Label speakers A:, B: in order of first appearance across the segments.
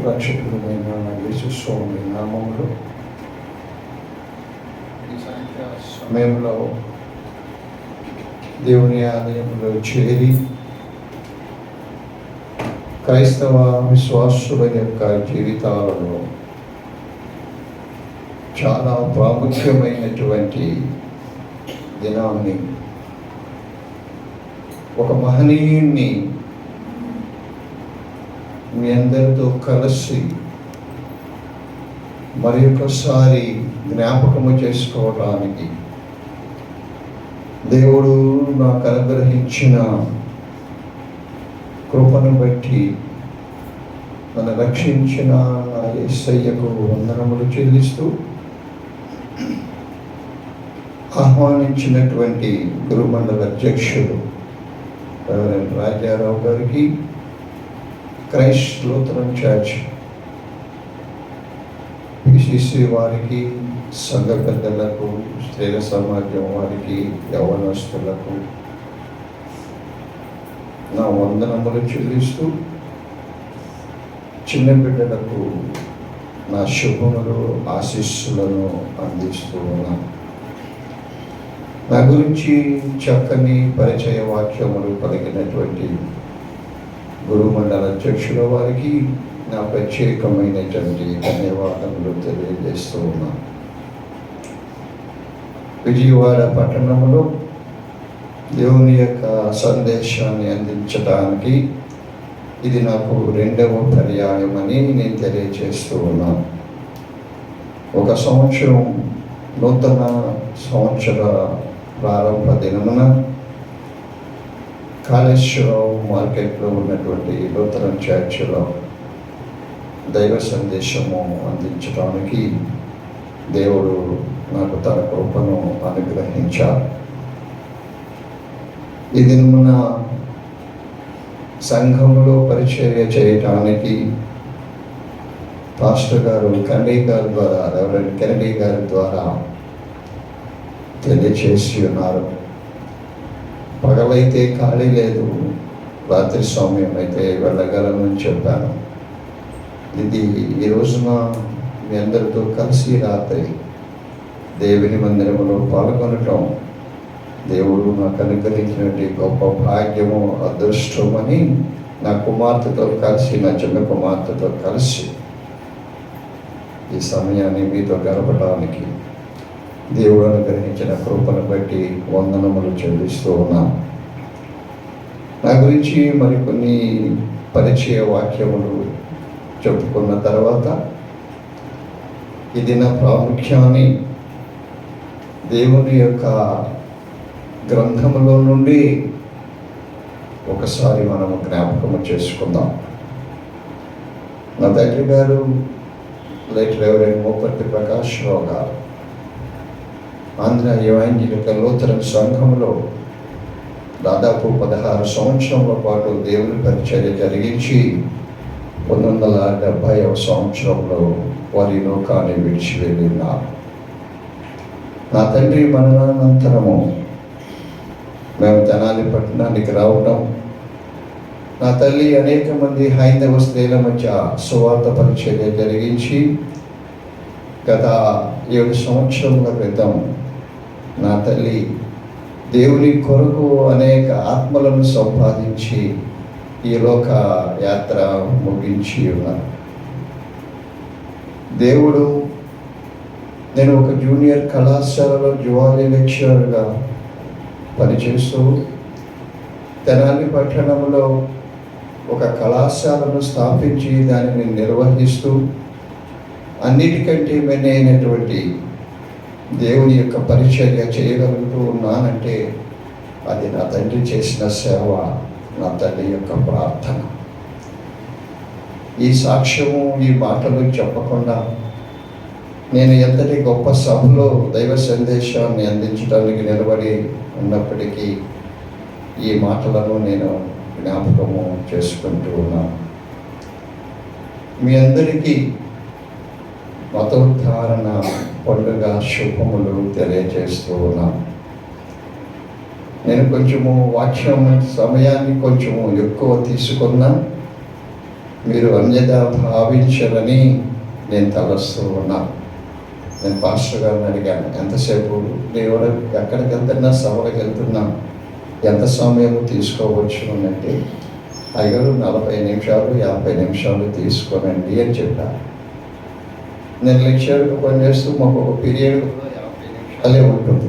A: రక్షకుడైన యేసు స్వామి నామములో ఈ సాయంత్ర సమయంలో దేవుని ఆలయంలో చేరి క్రైస్తవ విశ్వాసుల యొక్క జీవితాలలో చాలా ప్రాముఖ్యమైనటువంటి దినాన్ని, ఒక మహనీయుణ్ణి మీ అందరితో కలిసి మరి ఒకసారి జ్ఞాపకము చేసుకోవడానికి దేవుడు నాకు అనుగ్రహించిన కృపను బట్టి నన్ను రక్షించిన యేసయ్యకు వందనములు చెల్లిస్తూ, ఆహ్వానించినటువంటి గురుమండల అధ్యక్షుడు రాజారావు గారికి, క్రైస్ట్ లూథరన్ చర్చ్ పిసిసి వారికి, సంఘ పెద్దలకు, స్త్రీల సమాజం వారికి, యవ్వనస్తులకు నా వందనములు చెల్లిస్తూ, చిన్న బిడ్డలకు నా శుభములు, ఆశీస్సులను అందిస్తూ ఉన్నాను. నా గురించి చక్కని పరిచయ వాక్యములు పలికినటువంటి గురుమండల అధ్యక్షుల వారికి నా ప్రత్యేకమైనటువంటి ధన్యవాదములు తెలియజేస్తూ ఉన్నాను. విజయవాడ పట్టణంలో దేవుని యొక్క సందేశాన్ని అందించడానికి ఇది నాకు 2వ పర్యాయమని నేను తెలియజేస్తూ ఉన్నాను. ఒక సంవత్సరం నూతన సంవత్సర ప్రారంభ దినమున కాళేశ్వరం మార్కెట్లో ఉన్నటువంటి లూథరన్ చర్చిలో దైవ సందేశము అందించడానికి దేవుడు నాకు తన కృపను అనుగ్రహించారు. ఈ దినమున సంఘంలో పరిచర్య చేయటానికి పాస్టర్ గారు కెనడీ గారి ద్వారా, రెవరెండ్ కెనడీ గారి ద్వారా తెలియచేసి ఉన్నారు. పగలైతే ఖాళీ లేదు, రాత్రి సమయం అయితే వెళ్ళగలనని చెప్పాను. ఇది ఈ రోజున మీ అందరితో కలిసి రాత్రి దేవుని మందిరంలో పాల్గొనటం దేవుడు నాకు అనుగ్రహించినటువంటి గొప్ప భాగ్యము, అదృష్టమని నా కుమార్తెతో కలిసి, నా చిన్న కుమార్తెతో కలిసి ఈ సమయాన్ని మీతో గడపడానికి దేవుడు అనుగ్రహించిన కృపను బట్టి వందనములు చెల్లిస్తూ ఉన్నాను. నా గురించి మరికొన్ని పరిచయ వాక్యములు చెప్పుకున్న తర్వాత ఇది నా ప్రాముఖ్యాన్ని దేవుని యొక్క గ్రంథములో నుండి ఒకసారి మనము జ్ఞాపకము చేసుకుందాం. నా తండ్రి గారు లైట్ రెవరెండ్ మోపర్తి ప్రకాష్ రావు గారు ఆంధ్ర ఎవాంజలికల్ లూథరన్ సంఘంలో దాదాపు 16 సంవత్సరాల పాటు దేవుని పరిచర్య జరిగించి 1970వ సంవత్సరంలో వారి లోకాన్ని విడిచి వెళ్ళినారు. నా తండ్రి మరణానంతరము మేము తెనాలి పట్టణానికి రావడం, నా తల్లి అనేక మంది హైందవ స్త్రీల మధ్య సువార్త పరిచర్య జరిగించి గత 7 సంవత్సరముల క్రితం నా తల్లి దేవుని కొరకు అనేక ఆత్మలను సంపాదించి ఈ లోక యాత్ర ముగించి ఉన్నారు. దేవుడు, నేను ఒక జూనియర్ కళాశాలలో జువాలజీ లెక్చరర్గా పనిచేస్తూ తెనాలి పట్టణంలో ఒక కళాశాలను స్థాపించి దానిని నిర్వహిస్తూ అన్నిటికంటే మెయినైనటువంటి దేవుని యొక్క పరిచర్య చేయగలుగుతూ ఉన్నానంటే అది నా తండ్రి చేసిన సేవ, నా తల్లి యొక్క ప్రార్థన. ఈ సాక్ష్యము, ఈ మాటలు చెప్పకుండా నేను ఎంతటి గొప్ప సభలో దైవ సందేశాన్ని అందించడానికి నిలబడి ఉన్నప్పటికీ ఈ మాటలను నేను జ్ఞాపకము చేసుకుంటూ ఉన్నాను. మీ అందరికీ మతోద్ధారణ పండుగ శుభములు తెలియజేస్తూ ఉన్నాను. నేను కొంచెము వాక్యం సమయాన్ని కొంచెము ఎక్కువ తీసుకున్నా మీరు అన్యథా భావించరని నేను తలస్తూ ఉన్నాను. నేను పాస్టర్ గారిని అడిగాను, ఎంతసేపు దేవుడు ఎక్కడికి వెళ్తున్నా, సభలకు వెళ్తున్నాను, ఎంత సమయం తీసుకోవచ్చు అంటే, అయ్యారు 40 నిమిషాలు 50 నిమిషాలు తీసుకోనండి అని చెప్పారు. నేను లెక్చర్గా పనిచేస్తూ మాకు ఒక పీరియడ్ 50 నిమిషాలే ఉంటుంది.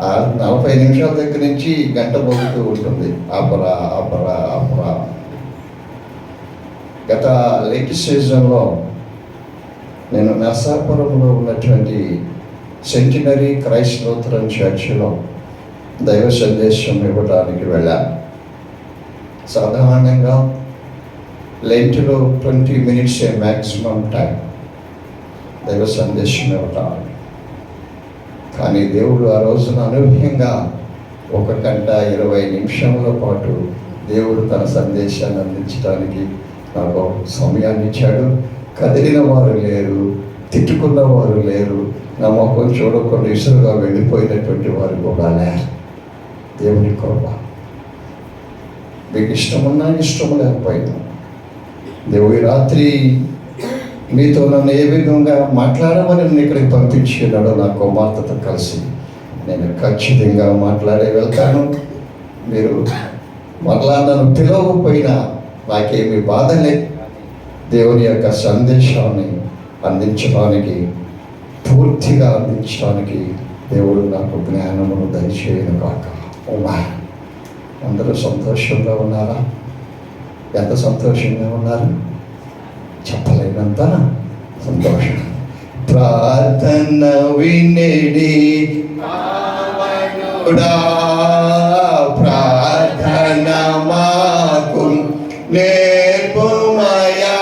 A: ఆ 40 నిమిషాల దగ్గర నుంచి గంట మోగుతూ ఉంటుంది, ఆపరా ఆపరా ఆపరా. గత లేట్ సీజన్లో నేను నర్సాపురంలో ఉన్నటువంటి సెంటినరీ క్రైస్ట్ లూథరన్ చర్చిలో దైవ సందేశం ఇవ్వడానికి వెళ్ళాను. సాధారణంగా లెంట్లో 20 minutes మ్యాక్సిమం టైం దైవ సందేశం ఇవ్వటానికి. కానీ దేవుడు ఆ రోజున అనూహ్యంగా 1 గంట 20 నిమిషముల పాటు దేవుడు తన సందేశాన్ని అందించడానికి నాకు సమయాన్ని ఇచ్చాడు. కదిలిన వారు లేరు, తిట్టుకున్న వారు లేరు, నా మొక్కలు చూడకుండా ఇసురుగా వెళ్ళిపోయినటువంటి వారు కూడా లేరు. దేవుని కృప. మీకు ఇష్టమున్నా ఇష్టం లేకపోయినా దేవుడి రాత్రి మీతో నన్ను ఏ విధంగా మాట్లాడమని నన్ను ఇక్కడికి పంపించినాడో నా కుమార్తెతో కలిసి నేను ఖచ్చితంగా మాట్లాడే వెళ్తాను. మీరు మరలా నన్ను పిలవకపోయినా నాకేమీ బాధ లేదు. దేవుని యొక్క సందేశాన్ని అందించడానికి, పూర్తిగా అందించడానికి దేవుడు నాకు జ్ఞానమును దయచేయను కాక. అందరూ సంతోషంగా ఉన్నారా? ఎంత సంతోషంగా ఉన్నారు? చెప్పలేనంత సంతోషం. ప్రార్థన వినేడి ప్రార్థన మాకు నేర్పుమయా,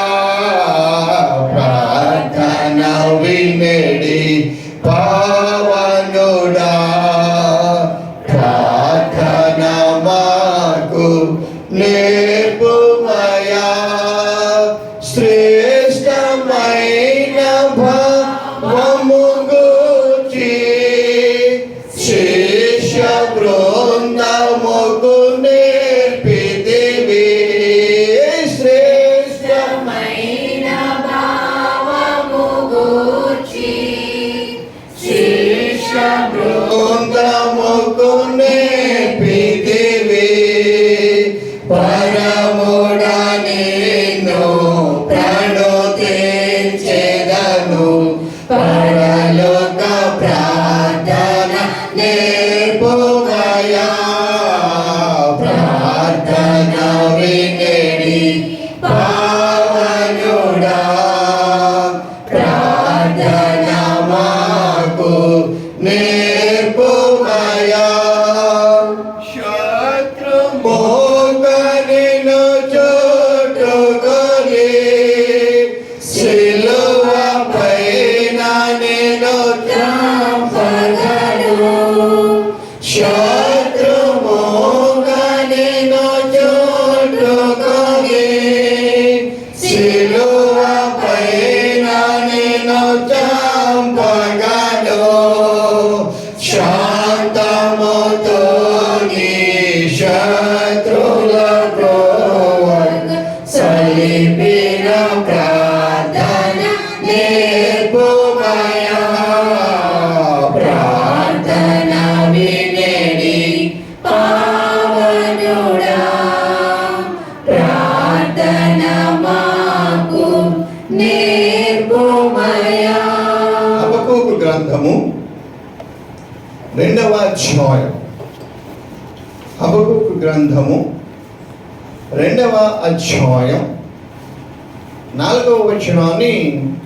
A: ప్రార్థన వినేడి పావనుడా, ప్రార్థన మాకు నేర్పుమయా. శ్రేష్టమైన భావము గూర్చి శిష్య బృందముకు నేర్పితివి.
B: శ్రేష్టమైన భావము గూర్చి శిష్య
A: బృందముకు నేర్పితివి. పరముడా నిన్ను ప్రణుతించెదను, పరలోక ప్రార్థన నేర్పుమయా. ప్రార్థన వినేడి పావనుడా, ప్రార్థన మాకు నేర్పుమయా. శత్రు మోగనిను చుట్టుకొని సిలువ పైన నిన్ను చంపగను. శత్రు మోగనిను చుట్టుకొని సిలువ పైన నిన్ను చంపగను. శాంతముతో నీ శత్రులకు సలిపిన ప్రార్థన నేర్పుమయా. ప్రార్థన వినేడి
B: పావనుడా, ప్రార్థన మాకు నేర్పుమయా.
A: హబక్కూకు గ్రంథము 2వ అధ్యాయం. హబక్కూకు గ్రంథము 2వ అధ్యాయం 4వ వచనాన్ని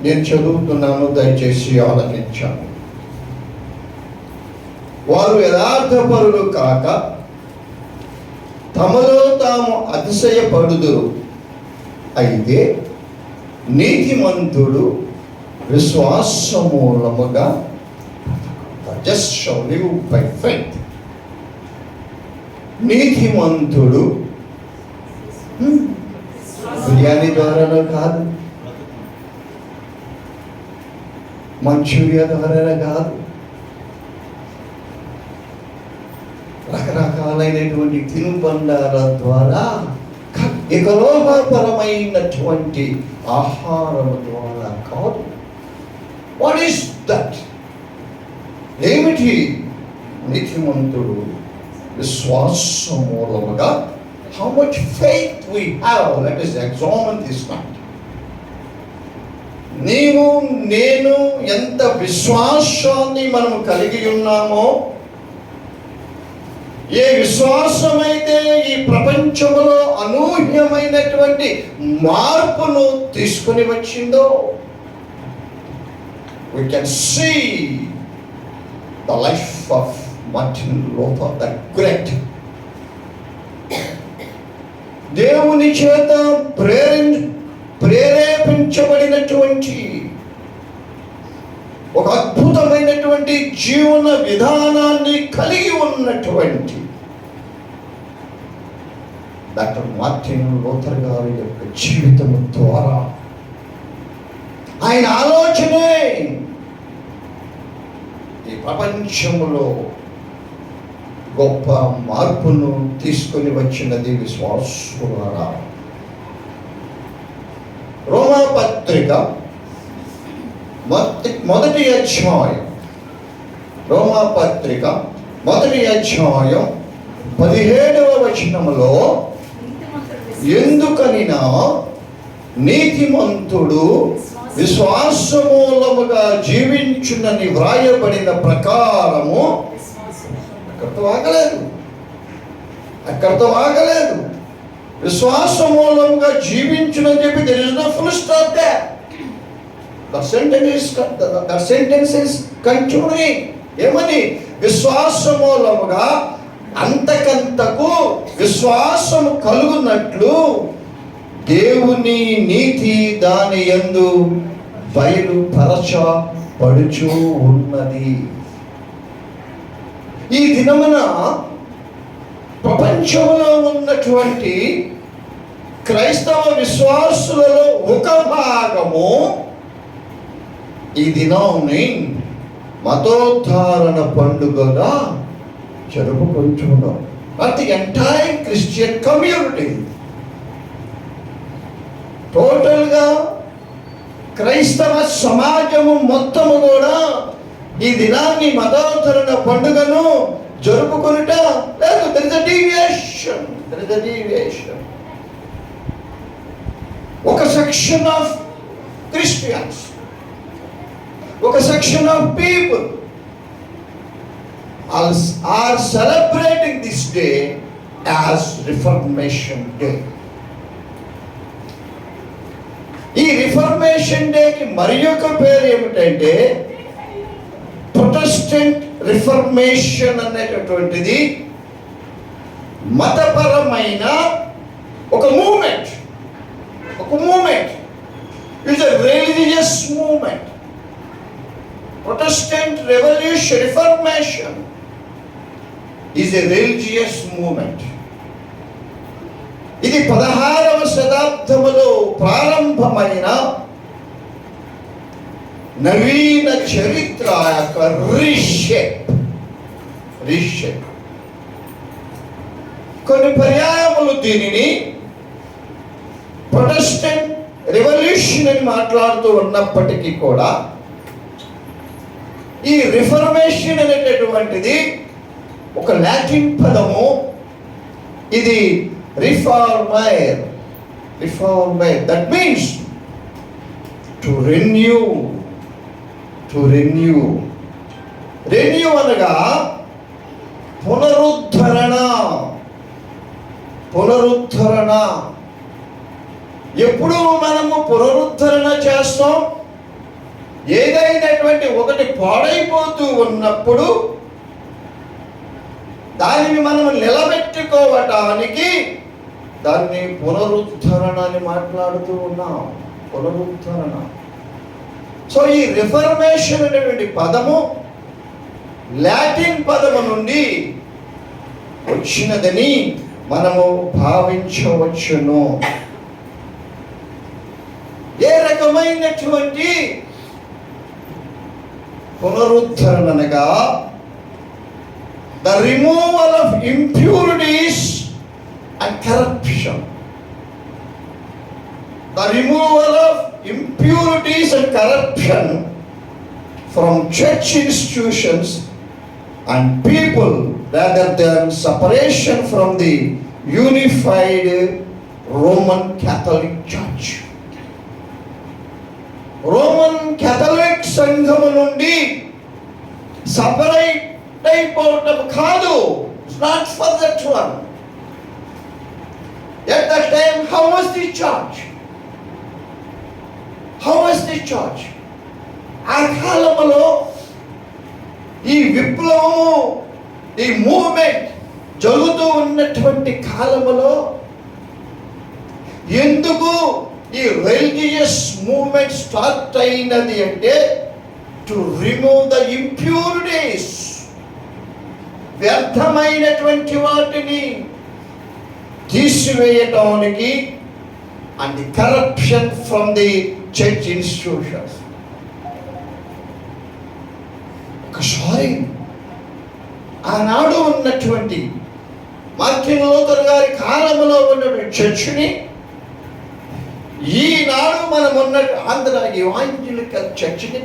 A: నేను చదువుతున్నాను, దయచేసి ఆలకించాను. వారు యథార్థపరులు కాక తమలో తాము అతిశయపడుదురు, అయితే నీతిమంతుడు విశ్వాసమూలముగా just shall live by faith. నీతిమంతుడు బిర్యానీ ద్వారానో కాదు, మంచూరియా ద్వారానో కాదు, రకరకాలైనటువంటి తినుబండాల ద్వారా ఇక లోకపరమైనటువంటి ఆహారం ద్వారా కాదు. What is that? ఏమిటి? నీతిమంతుడు విశ్వాస మూలముగా. How much faith we have, let us examine this night. నీవు నేను ఎంత విశ్వాసాన్ని మనం కలిగి ఉన్నామో, ఏ విశ్వాసమైతే ఈ ప్రపంచంలో అనూహ్యమైనటువంటి మార్పును తీసుకుని వచ్చిందో, we can see the life of Martin Luther, the great. దేవుని చేత ప్రేరేపించబడినటువంటి ఒక అద్భుతమైనటువంటి జీవన విధానాన్ని కలిగి ఉన్నటువంటి డాక్టర్ మార్టిన్ లూథర్ గారి యొక్క జీవితం ద్వారా, ఆయన ఆలోచనే ఈ ప్రపంచంలో గొప్ప మార్పును తీసుకొని వచ్చినది విశ్వాసులారా. రోమా పత్రిక మొదటి అధ్యాయం, రోమా పత్రిక మొదటి అధ్యాయం 17వ వచనములో, ఎందుకనినా నీతిమంతుడు విశ్వాసమూలముగా జీవించునని వ్రాయబడిన ప్రకారము. అక్కడితో ఆగలేదు. విశ్వాసమూలంగా జీవించునని చెప్పి there is no full stop there. The sentence is continuing. ఏమని? విశ్వాసమూలముగా అంతకంతకు విశ్వాసము కలుగునట్లు దేవుని నీతి దాని యందు బయలుపరచబడుచు ఉన్నది. ఈ దినమున ప్రపంచంలో ఉన్నటువంటి క్రైస్తవ విశ్వాసులలో ఒక భాగము ఈ దినాన్ని మతోద్ధారణ పండుగగా జరుపుకుంటున్నాం. Not the entire Christian community. టోటల్గా క్రైస్తవ సమాజము మొత్తము కూడా ఈ దినాన్ని మతోద్ధరణ పండుగను జరుపుకునుట లేదు. There is a deviation. ఒక సెక్షన్ ఆఫ్ క్రిస్టియన్స్, ఒక section of people are celebrating this day as Reformation Day. ఈ రిఫర్మేషన్ డేకి మరి ఒక పేరు ఏమిటంటే ప్రొటెస్టెంట్ రిఫర్మేషన్ అనేటటువంటిది మతపరమైన ఒక moment. It's a religious moment. Protestant revolution, reformation is a religious moment. ఇది 16వ శతాబ్దములో ప్రారంభమైన నవీన చరిత్ర యొక్క రీషేప్. కొన్ని పర్యాయములు దీనిని ప్రొటెస్టెంట్ రెవల్యూషన్ అని మాట్లాడుతూ ఉన్నప్పటికీ కూడా ఈ రిఫర్మేషన్ అనేటటువంటిది ఒక లాటిన్ పదము. ఇది రిఫార్మైర్. That means to renew. Renew అనగా పునరుద్ధరణ. ఎప్పుడు మనము పునరుద్ధరణ చేస్తాం? ఏదైనటువంటి ఒకటి పాడైపోతూ ఉన్నప్పుడు దానిని మనం నిలబెట్టుకోవటానికి దాన్ని పునరుద్ధరణ అని మాట్లాడుతూ ఉన్నాం. పునరుద్ధరణ. సో ఈ రిఫర్మేషన్ అనేటువంటి పదము లాటిన్ పదము నుండి వచ్చినదని మనము భావించవచ్చును. ఏ రకమైనటువంటి పునరుద్ధరణ అనగా the removal of impurities and corruption. the removal of impurities and corruption from church institutions and people rather than separation from the unified Roman Catholic Church. Roman Catholic సంఘము నుండి సపరేట్ అయిపోవటం కాదు. It's not for that one. At that time, how was the church? How was the church? ఆ కాలంలో ఈ విప్లవము, ఈ movement జరుగుతూ ఉన్నటువంటి కాలంలో ఎందుకు ఈ రిలీజియస్ మూవ్మెంట్ స్టార్ట్ అయినది అంటే టు రిమూవ్ ద ఇంప్యూరిటీస్, వ్యర్థమైనటువంటి వాటిని తీసివేయటానికి, and the corruption from the church institutions. ఒకసారి ఆనాడు ఉన్నటువంటి మార్టిన్ లూథర్ గారి కాలంలో ఉన్నటువంటి చర్చిని ఈనాడు మనం ఉన్న ఆంధ్ర ఇవాంజలికల్ చర్చిని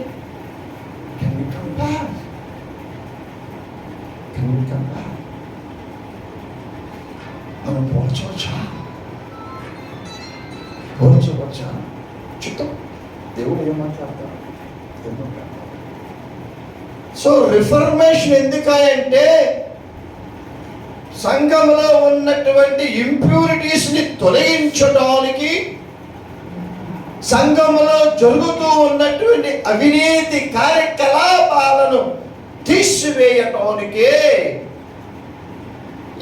A: మనం పోల్చవచ్చా? చూద్దాం దేవుడు ఏం మాట్లాడతాడు. సో రిఫర్మేషన్ ఎందుకంటే సంఘంలో ఉన్నటువంటి ఇంప్యూరిటీస్ ని తొలగించడానికి, సంఘంలో జరుగుతూ ఉన్నటువంటి అవినీతి కార్యకలాపాలను తీసివేయటానికే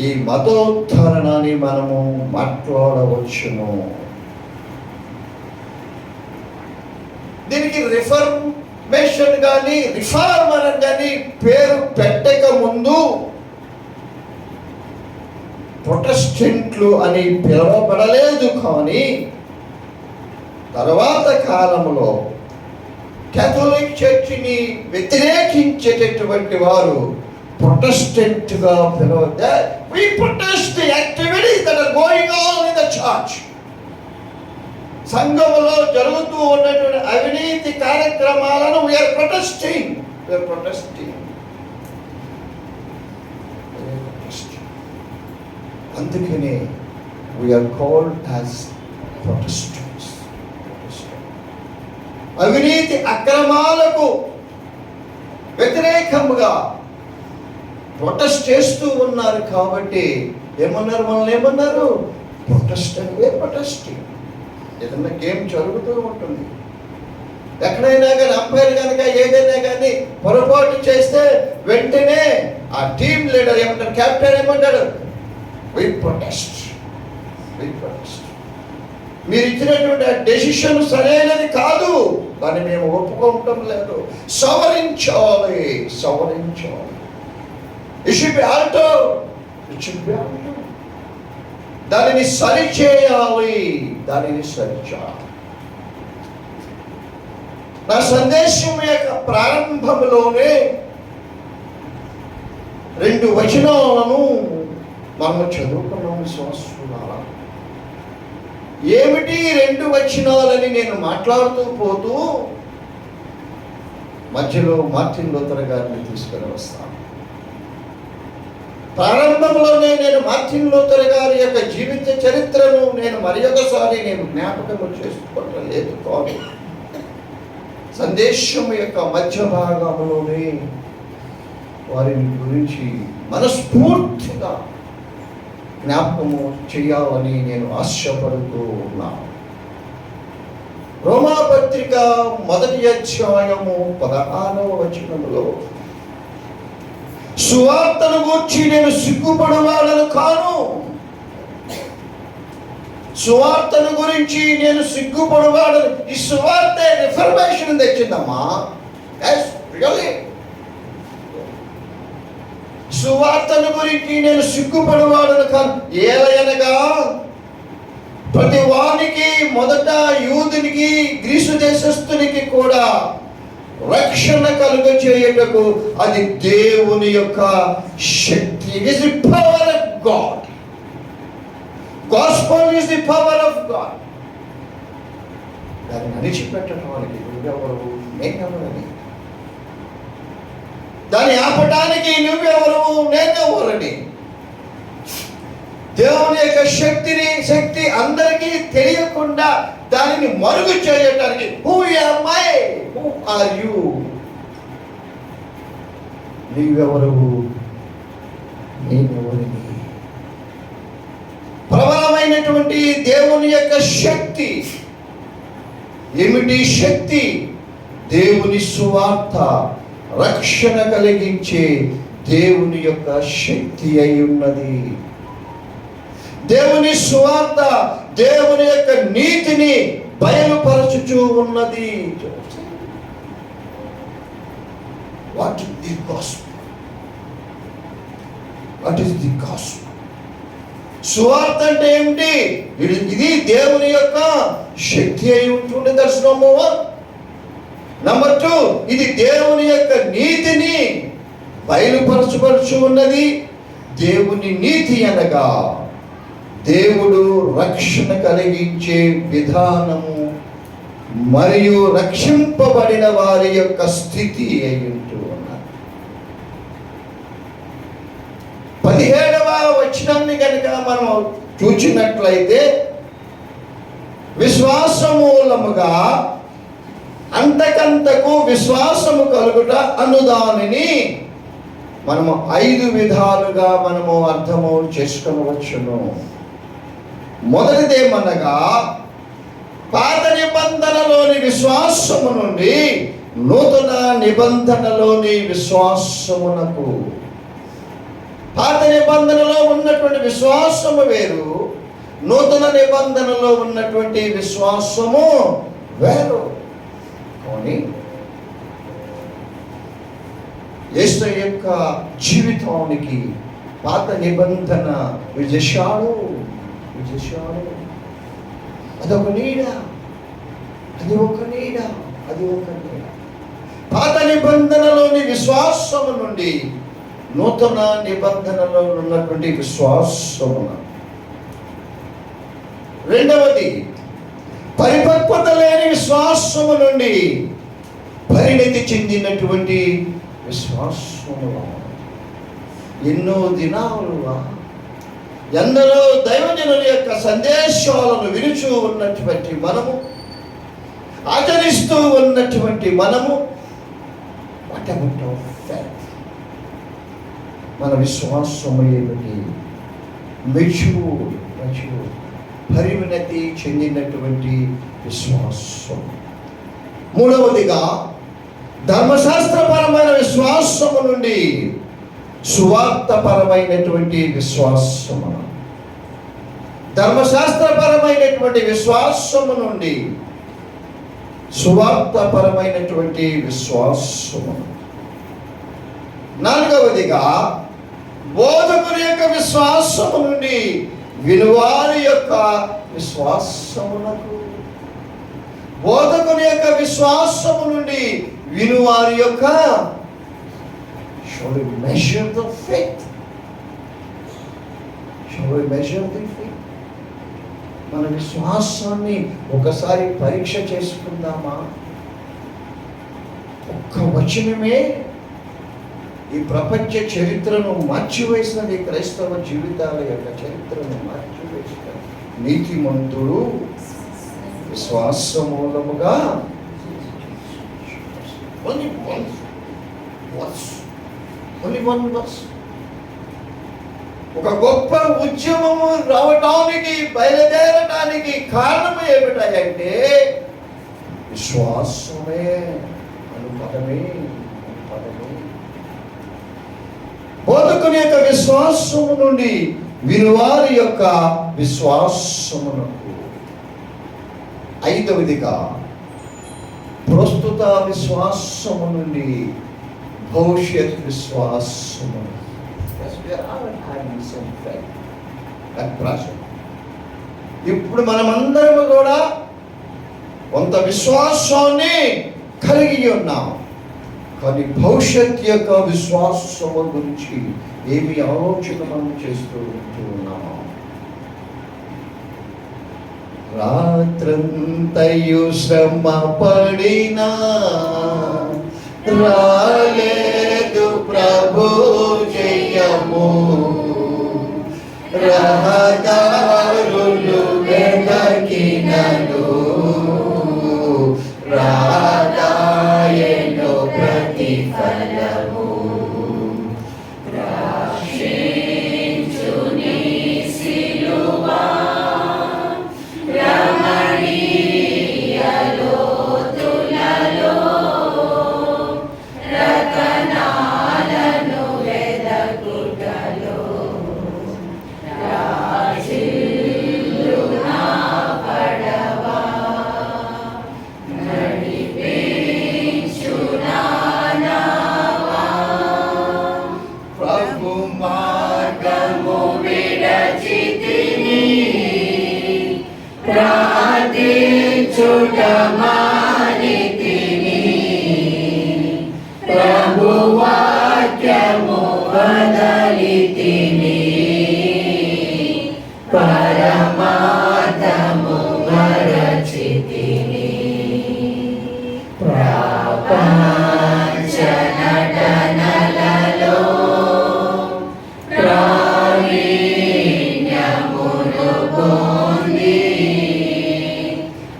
A: ఈ మతోద్ధరణని మనము మాట్లాడవచ్చును. దీనికి రిఫర్మేషన్ కానీ రిఫార్మర్ కానీ పేరు పెట్టక ముందు ప్రొటెస్టెంట్లు అని పిలవబడలేదు. కానీ తర్వాత కాలంలో కేథలిక్ చర్చిని వ్యతిరేకించేటటువంటి వారు ప్రొటెస్టెంట్ గా పిలవబడ్డారు. We protest the activities that are going on in the church. సంఘములో జరుగుతూ ఉన్నటువంటి అవినీతి కార్యక్రమాలను we are protesting. అందుకనే we are called as Protestants. అవినీతి అక్రమాలకు వ్యతిరేకముగా ప్రొటెస్ట్ చేస్తూ ఉన్నారు. కాబట్టి ఏమన్నారు? మనల్ని ఏమన్నారు? ప్రొటెస్టెంట్. ప్రొటెస్టింగ్. ఏదన్నా గేమ్ జరుగుతూ ఉంటుంది, ఎక్కడైనా కానీ అంపైర్ కనుక ఏదైనా కానీ పొరపాటు చేస్తే వెంటనే ఆ టీమ్ లీడర్ ఏమంటారు? కెప్టెన్ ఏమంటాడు? we protest. మీరు ఇచ్చినటువంటి డెసిషన్ సరైనది కాదు, దాన్ని మేము ఒప్పుకోవటం లేదు, సవరించాలి. It should be altered. దానిని సరిచేయాలి. నా సందేశం యొక్క ప్రారంభంలోనే 2 వచనాలను మనం చదువుకున్నాం. విశ్వాసులారా, ఏమిటి 2 వచనాలని నేను మాట్లాడుతూ పోతూ మధ్యలో మార్టిన్ లూథర్ గారిని తీసుకొని వస్తాను. ప్రారంభంలోనే నేను మార్టిన్ లూథర్ గారి యొక్క జీవిత చరిత్రను నేను మరొకసారి జ్ఞాపకం చేసుకోవటం లేదు. కాదు, సందేశం యొక్క మధ్య భాగంలోనే వారిని గురించి మనస్ఫూర్తిగా జ్ఞాపకము చేయాలని నేను ఆశపడుతూ ఉన్నాను. రోమాపత్రిక 1వ అధ్యాయము 16వ వచనములో, సువార్తను గూర్చి నేను సిగ్గుపడువాడను కాను. సువార్తను గురించి నేను సిగ్గుపడువాడను. ఈ సువార్త రిఫర్మేషన్ తెచ్చిందమ్మా. సువార్తను గురించి నేను సిగ్గుపడువాడను కాను. ఏలయనగా ప్రతి వానికి, మొదట యూదునికి, గ్రీసు దేశస్థునికి కూడా రక్షణ కలుగ చేయుటకు అది దేవుని యొక్క శక్తి. It is the power of God. Gospel is the power of God. దాన్ని అణిచిపెట్టడానికి నువ్వెవరు, నేనెవరని, దాన్ని ఆపటానికి నువ్వెవరు, నేనెవరని, దేవుని యొక్క శక్తి అందరికీ తెలియకుండా దానిని మరుగు చేయటానికి who am I, who are you, నీవెవరు, నేనెవరిని. ప్రబలమైనటువంటి దేవుని యొక్క శక్తి ఏమిటి? శక్తి దేవుని సువార్త, రక్షణ కలిగించే దేవుని యొక్క శక్తి అయి ఉన్నది. దేవుని సువార్త దేవుని యొక్క నీతిని బయలుపరచుచూ ఉన్నది. What is the gospel? What is the gospel? సువార్త అంటే ఏమిటి? ఇది దేవుని యొక్క శక్తి అయి ఉంటుంది. That's number 1. నంబర్ 2, ఇది దేవుని యొక్క నీతిని బయలుపరచబడుచు ఉన్నది. దేవుని నీతి అనగా దేవుడు రక్షణ కలిగించే విధానము మరియు రక్షింపబడిన వారి యొక్క స్థితి అయి ఉంటూ ఉన్నారు. 17వ వచనాన్ని కనుక మనం చూచినట్లయితే, విశ్వాసమూలముగా అంతకంతకు విశ్వాసము కలుగుట అను దానిని మనము 5 విధాలుగా మనము అర్థము చేసుకొనవచ్చును. మొదటిదేమనగా, పాత నిబంధనలోని విశ్వాసము నుండి నూతన నిబంధనలోని విశ్వాసమునకు. పాత నిబంధనలో ఉన్నటువంటి విశ్వాసము వేరు, నూతన నిబంధనలో ఉన్నటువంటి విశ్వాసము వేరు. కానీ యేసు యొక్క జీవితానికి పాత నిబంధన విజశాలు అదొక నీడ, అది ఒక నీడ. పాత నిబంధనలోని విశ్వాసము నుండి నూతన నిబంధనలో ఉన్నటువంటి విశ్వాసము. రెండవది, పరిపక్వత లేని విశ్వాసము నుండి పరిణతి చెందినటువంటి విశ్వాసము. ఎన్నో దినాలుగా ఎందరో దైవజనుల యొక్క సందేశాలను వినుచూ ఉన్నటువంటి మనము, ఆచరిస్తూ ఉన్నటువంటి మనము, వాట్ అబౌట్ అవర్ ఫెయిత్? మన విశ్వాసము ఏమిటి? మెచ్యూర్ పరిణతి చెందినటువంటి విశ్వాసం. మూడవదిగా, ధర్మశాస్త్రపరమైన విశ్వాసము నుండి సువార్తపరమైనటువంటి విశ్వాసము. ధర్మశాస్త్రపరమైనటువంటి విశ్వాసము నుండి సువార్తపరమైనటువంటి విశ్వాసము. నాలుగవదిగా, బోధకుని యొక్క విశ్వాసము నుండి వినువారి యొక్క విశ్వాసమునకు. బోధకుని యొక్క విశ్వాసము నుండి వినువారి యొక్క. Shall we measure the faith? మన విశ్వాసాన్ని ఒకసారి పరీక్ష చేసుకుందామా? ఒక్క వచనమే ఈ ప్రపంచ చరిత్రను మార్చివేసినది. క్రైస్తవ జీవితాల యొక్క చరిత్రను మార్చివేసిన నీతిమంతుడు విశ్వాసమూలముగా. Only one verse. ఒక గొప్ప ఉద్యమము రావటానికి, బయలుదేరటానికి కారణం ఏమిటంటే విశ్వాసమే అను పదమే. బోధకుని యొక్క విశ్వాసము నుండి వినువారి యొక్క విశ్వాసమునకు. ఐదవదిగా, ప్రస్తుత విశ్వాసము నుండి భవిష్యత్ విశ్వాసము. ఇప్పుడు మనమందరము కూడా కొంత విశ్వాసాన్ని కలిగి ఉన్నాం, కానీ భవిష్యత్ యొక్క విశ్వాసము గురించి ఏమి ఆలోచన మనం చేస్తూ ఉన్నాము? రాత్రంతయు శ్రమ పడినా రాలేదు ప్రభు జయము, రహదారులు వెదకినను రాదాయను ప్రతిఫలము.
B: రక్షించుని సిలువా రమణీయ లోతులలో రతనాలను వెదకుటలో రాజిల్లు నా పడవా నడిపించు నా నావా.
A: ప్రభు
B: మార్గము విడచితిని ప్రార్థించుట మానితిని, ప్రభు వాక్యము వదలితిని, పరమార్థము మరచితిని. ప్రపంచ నటనలలో ప్రావీణ్యమును పొంది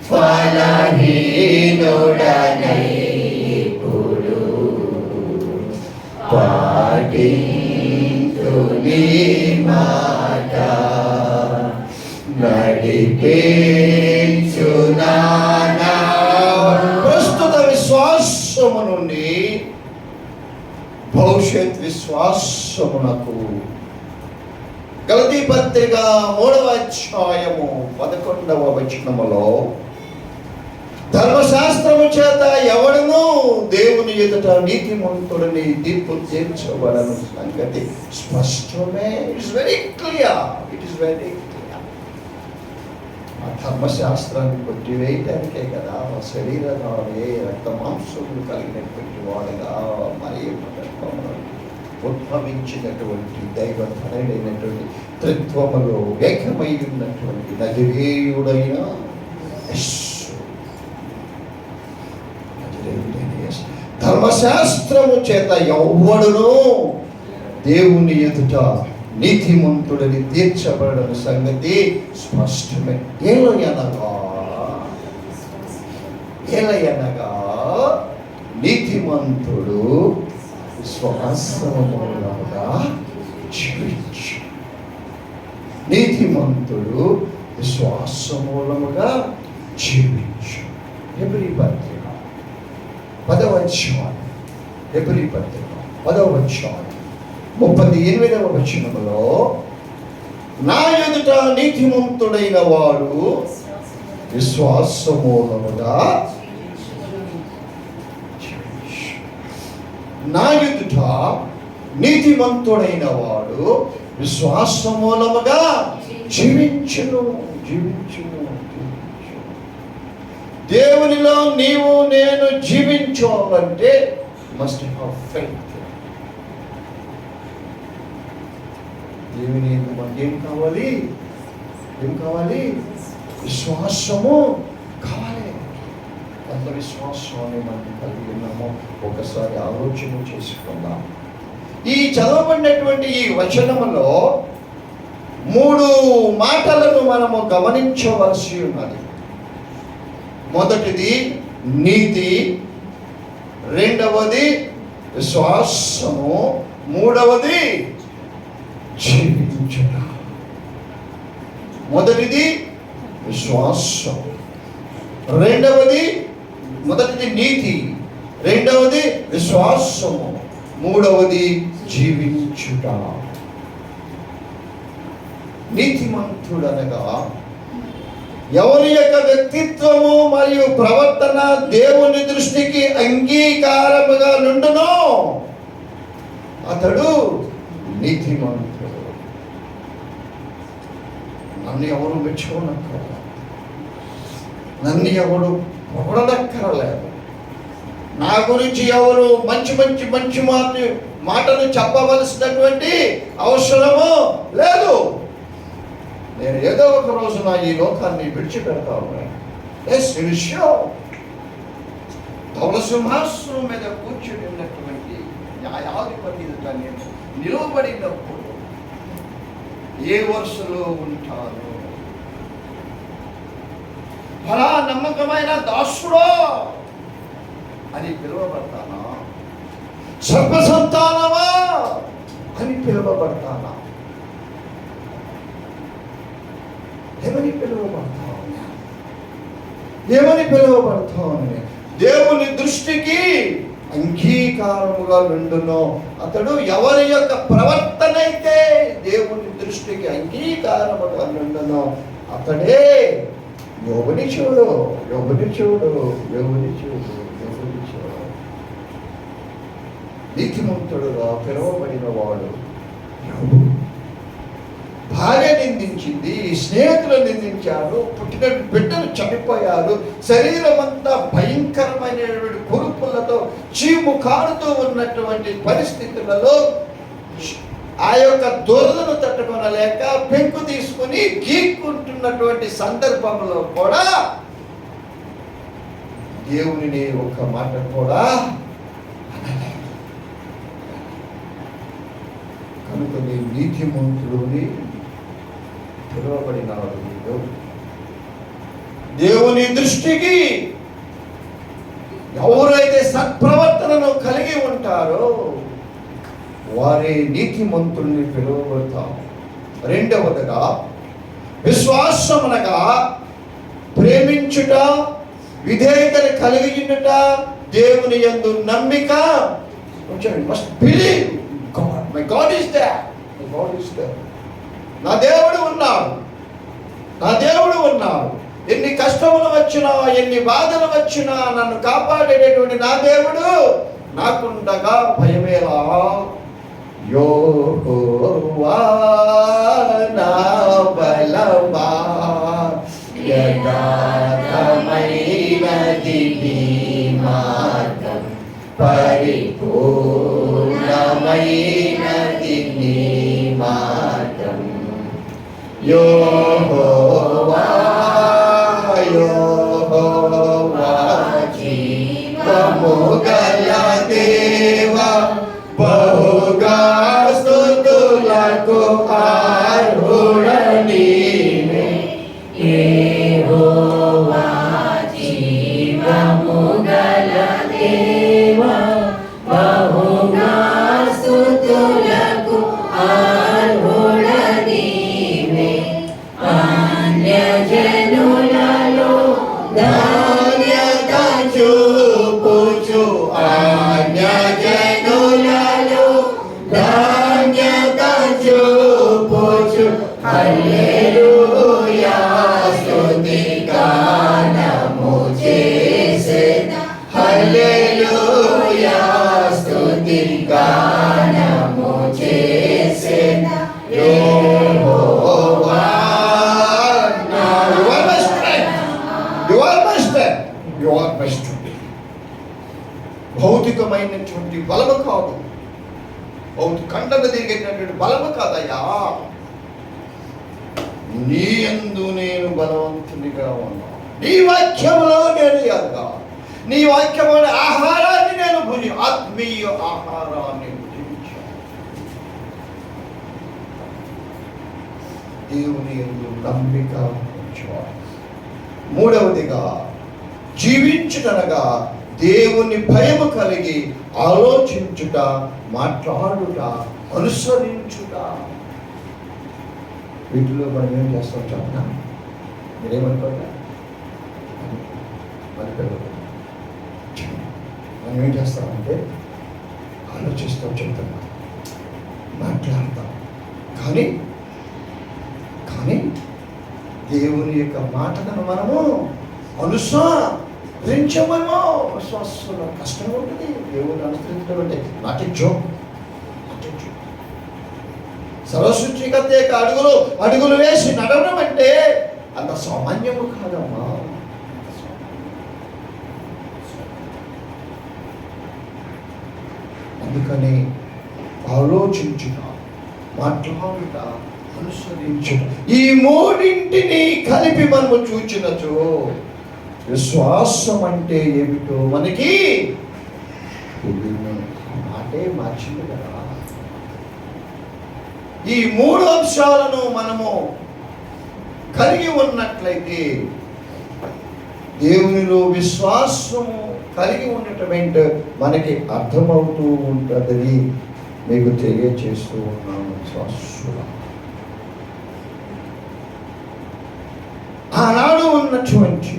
B: ఫలహీనుడనై ఇప్పుడు పాటింతు నీ మాట, నడిపించు నా నావ. ప్రస్తుత విశ్వాసము నుండి భవిష్యత్ విశ్వాసమునకు గలతీ పత్రిక 3వ అధ్యాయము 11వ వచనములో, ధర్మశాస్త్రము చేత ఎవడను దేవుని ఎదుట నీతిమంతుడిని తీర్పు తీర్చబడను సంగతి స్పష్టమే. It's very clear, it is very clear. ఆ ధర్మశాస్త్రాన్ని కొట్టివేయటానికే కదా శరీరధారే రక్త మాంసములు కలిగినటువంటి వాడుగా మరి ఉద్భవించినటువంటి దైవధనుడైనటువంటి త్రిత్వములో ఏకమై ఉన్నటువంటి నజరేయుడైన ధర్మశాస్త్రము చేత ఎవ్వడును దేవుని ఎదుట నీతిమంతుడిని తీర్చబడని సంగతి స్పష్టమే. ఏలయనగా నీతిమంతుడు విశ్వాసమూలముగా జీవించు. నీతిమంతుడు విశ్వాసమూలముగా జీవించు. హెబ్రీ పత్రిక 10వ అధ్యాయం, హెబ్రీ పత్రిక 10వ అధ్యాయం 38వ వచనములో, నా ఎదుట నీతిమంతుడైన వాడు విశ్వాసమూలముగా నా ఎదుట నీతిమంతుడైన వాడు విశ్వాసమూలముగా జీవించును. దేవునిలో నీవు నేను జీవించాలంటే మస్ట్ హావ్ ఫెయిత్. దేవుని మనకి ఏం కావాలి? విశ్వాసము కావాలి. ఎంత విశ్వాసాన్ని మనం కలిగి ఉన్నామో ఒకసారి ఆలోచన చేసుకుందాం. ఈ చదవబడినటువంటి ఈ వచనములో 3 మాటలను మనము గమనించవలసి ఉన్నది. మొదటిది నీతి, రెండవది విశ్వాసము, మూడవది జీవించుట. మొదటిది విశ్వాసం, మొదటిది నీతి, రెండవది విశ్వాసము, మూడవది జీవించుట. నీతిమంతుడనగా ఎవరి యొక్క వ్యక్తిత్వము మరియు ప్రవర్తన దేవుని దృష్టికి అంగీకారముగా నుండునో అతడు నీతిమంతుడు. నన్ను ఎవరు మెచ్చుకోనక్కర్లేదు, నన్ను ఎవరు పొగడనక్కర్లేదు, నా గురించి ఎవరు మంచి మాటలు చెప్పవలసినటువంటి అవసరము లేదు. నేను ఏదో ఒక రోజున ఈ లోకాన్ని విడిచిపెడతాను. Yes it is sure. ధవళ సింహాసనం మీద కూర్చుని ఉన్నటువంటి న్యాయాధిపతి ఎదుట నేను నిలవబడినప్పుడు ఏ వరుసలో ఉంటాను? ఫలా నమ్మకమైన దాసుడో అని పిలువబడతానా? సర్వసంతానమా అని పిలువబడతానా? ఏమని పిలువబడతాను? ఏమని పిలువబడతాను? దేవుని దృష్టికి అంగీకారముగా నుండును. అతడు ఎవరి యొక్క ప్రవర్తన అయితే దేవుని దృష్టికి అంగీకారముగా నుండును అతడే యోబుని చూడు, యోబుని చూడు, యోబుని చూడు, యోబుని చూడు. నీతిమంతుడుగా పిలువబడిన వాడు యోబు. భార్య నిందించింది, స్నేహితులు నిందించారు, పుట్టిన బిడ్డలు చనిపోయారు, శరీరం అంతా భయంకరమైనటువంటి కురుపులతో చీము కారుతూ ఉన్నటువంటి పరిస్థితులలో ఆ యొక్క దురదను తట్టుకొనలేక పెంకు తీసుకుని గీక్కుంటున్నటువంటి సందర్భంలో కూడా దేవుని ఒక్క మాట కూడా కనుక నీ నీతిమంతుడుని పిలువబడినాడు. దేవుని దృష్టికి ఎవరైతే సత్ప్రవర్తనను కలిగి ఉంటారో వారే నీతిమంతుల్ని పిలువబడతాం. రెండవదిగా విశ్వాసమనగా ప్రేమించుట, విధేయతను కలిగియుట, దేవుని యందు నమ్మిక. Must believe God. My God is there. My God is there. నా దేవుడు ఉన్నాడు, నా దేవుడు ఉన్నాడు. ఎన్ని కష్టములు వచ్చినా, ఎన్ని బాధలు వచ్చినా నన్ను కాపాడేటటువంటి నా దేవుడు నాకుండగా భయమేలా. యెహోవా నా బలమా, యథార్థమైనది నీ మార్గం, పరిపూర్ణమైనది నీ మార్గం. యెహోవా, యెహోవా జీవము గల దేవా, బహుగా స్తుతులకు అర్హుడ నీవే.
C: యెహోవా జీవము గల దేవా, బహుగా స్తుతులకు అర్హుడ నీవే. అన్యజనులలో ధాన్యత చూపుచు, అన్యజనులలో ధాన్యత చూపుచు, హల్లెలూయా స్తుతి గానము చేసెద, హల్లెలూయా స్తుతి గానము చేసెద.
B: యెహోవా నా you are my strength. You are my strength. You are my strength. భౌతికమైనటువంటి బలము కాదు, భౌతిక కండలు తిరిగేటటువంటి బలము కాదయ్యా. నీ యందు నేను బలవంతునిగా ఉన్నాను. నీ వాక్యములో నేను ఎదగా, నీ వాక్యములో ఆహారాన్ని నేను భుజి, ఆత్మీయ ఆహారాన్ని భుజించాను. దేవుని యందు నమ్మిక ఉంచుకోవాలి. మూడవదిగా జీవించుటనగా దేవుని భయము కలిగి ఆలోచించుట, మాట్లాడుట, అనుసరించుట. వీటిలో మనం ఏం చేస్తాం చెప్పనా? మీరేమనుకోండి, మనం ఏం చేస్తామంటే ఆలోచిస్తాం, చెప్తున్నాం, మాట్లాడతాం. కానీ కానీ దేవుని యొక్క మాటలను మనము అనుసరించమేమో. విశ్వాసంలో కష్టం ఉంటుంది దేవుని అనుసరించడం అంటే. నాటి జోక్, సర్వసృష్టికర్త యొక్క అడుగులు వేసి నడవడం అంటే అంత సామాన్యము కాదమ్మా. అందుకని ఆలోచించుట, మాట్లాడుట, అనుసరించు. ఈ మూడింటిని కలిపి మనము చూచినచో విశ్వాసం అంటే ఏమిటో మనకి మాటే మార్చింది కదా. ఈ మూడు అంశాలను మనము కలిగి ఉన్నట్లయితే దేవునిలో విశ్వాసము కలిగి ఉండటం ఏంటో మనకి అర్థమవుతూ ఉంటుందని మీకు తెలియచేస్తూ ఉన్నాను. విశ్వాసులు ఆనాడు ఉన్నటువంటి